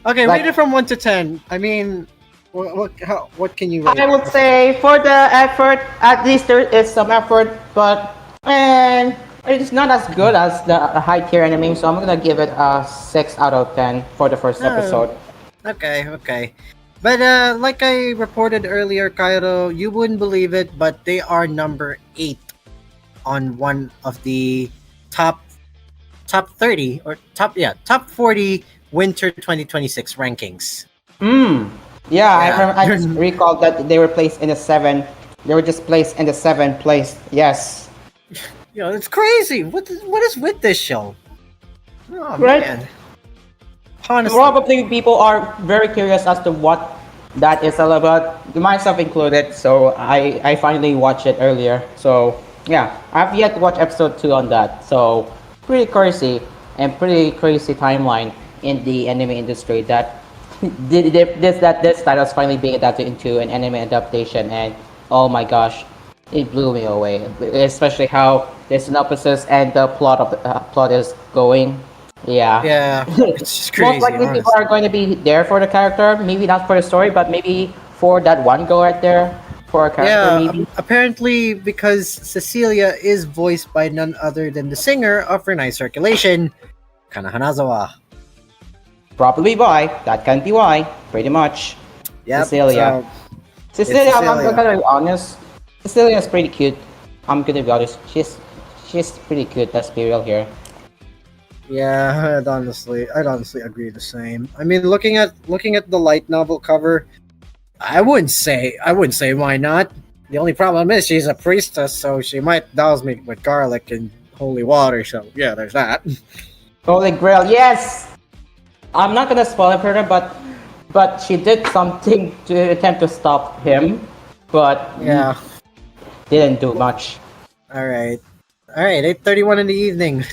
Okay, Like- rate it from 1 to 10. I mean, what can you rate? I would say for the effort, at least there is some effort, but it's not as good as the high tier anime, so I'm gonna give it a 6 out of 10 for the first episode. Okay. But like I reported earlier, Cairo, you wouldn't believe it, but they are number 8 on one of the top 30 or top 40 Winter 2026 rankings. Yeah, I just recall that they were placed in the 7. They were just placed in the 7th place. Yes. You know, it's crazy. What is with this show? Oh Right. man. Honestly. Probably people are very curious as to what that is all about, myself included. So I finally watched it earlier. So yeah, I've yet to watch episode 2 on that. So pretty crazy timeline in the anime industry that this title is finally being adapted into an anime adaptation, and oh my gosh, it blew me away. Especially how the synopsis and the plot is going. Yeah, it's just crazy. Most likely people are going to be there for the character, maybe not for the story, but maybe for that one go right there for a character. Maybe. Apparently because Cecilia is voiced by none other than the singer of Renai Circulation, Kana Hanazawa. Probably why. That can be why. Pretty much. Yep, Cecilia. so Cecilia, I'm Cecilia. gonna be honest. Cecilia is pretty cute. I'm gonna be honest. She's pretty cute. Let's be real here. Yeah, I'd honestly agree the same. I mean, looking at the light novel cover, I wouldn't say why not. The only problem is she's a priestess, so she might douse me with garlic and holy water. So yeah, there's that. Holy Grail, yes! I'm not gonna spoil it for her, but she did something to attempt to stop him, but Yeah. didn't do much. All right. 8:31 in the evening.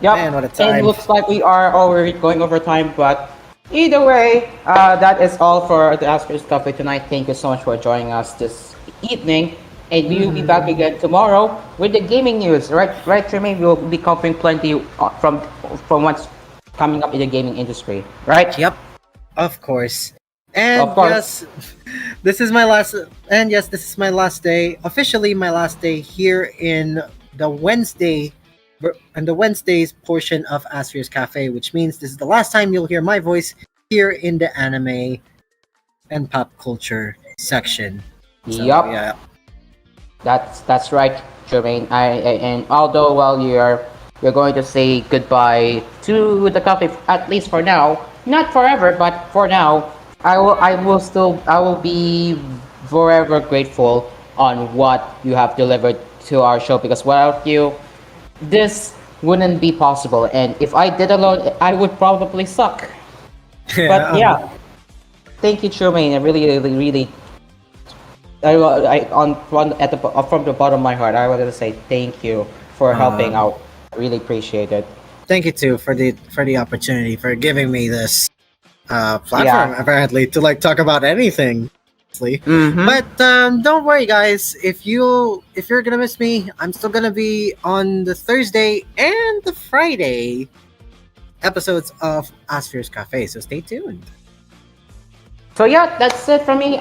Yep. Man, what a And time. it looks like we are already going over time, but either way, that is all for the Aspers Cafe tonight. Thank you so much for joining us this evening. And we will be back again tomorrow with the gaming news, right? Right, Tremaine? We will be covering plenty from what's coming up in the gaming industry, right? Yep. Of course. And Of course. yes, this is my last. And yes, this is my last day. Officially, my last day here in the Wednesdays portion of Asphere's Cafe, which means this is the last time you'll hear my voice here in the anime and pop culture section. So, Yup. yeah. That's right, Jermaine. And although you're going to say goodbye to the cafe at least for now, not forever, but for now, I will be forever grateful on what you have delivered to our show because without you, this wouldn't be possible. And if I did alone, I would probably suck. But yeah, thank you, Jermaine. I really, really, really. From the bottom of my heart, I wanted to say thank you for helping out. I really appreciate it. Thank you too for the opportunity for giving me this platform Yeah. apparently to like talk about anything. Honestly. Mm-hmm. But don't worry, guys. If you're gonna miss me, I'm still gonna be on the Thursday and the Friday episodes of Asphere's Cafe. So stay tuned. So yeah, that's it from me.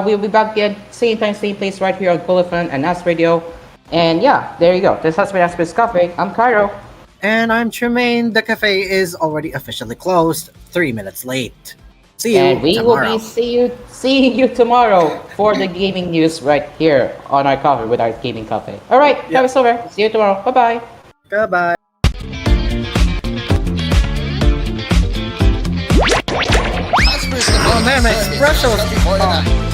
We'll be back again, same time, same place, right here on Bulletin and Nas Radio. And yeah, there you go. This has been Aspers Cafe. I'm Cairo. And I'm Tremaine. The cafe is already officially closed. 3 minutes late. See you And we tomorrow. will be seeing you tomorrow for the gaming news right here on our cover with our gaming cafe. All right, Yeah. time is over. See you tomorrow. Bye bye. Goodbye. Aspers Cafe Oh man, my is espresso is more than a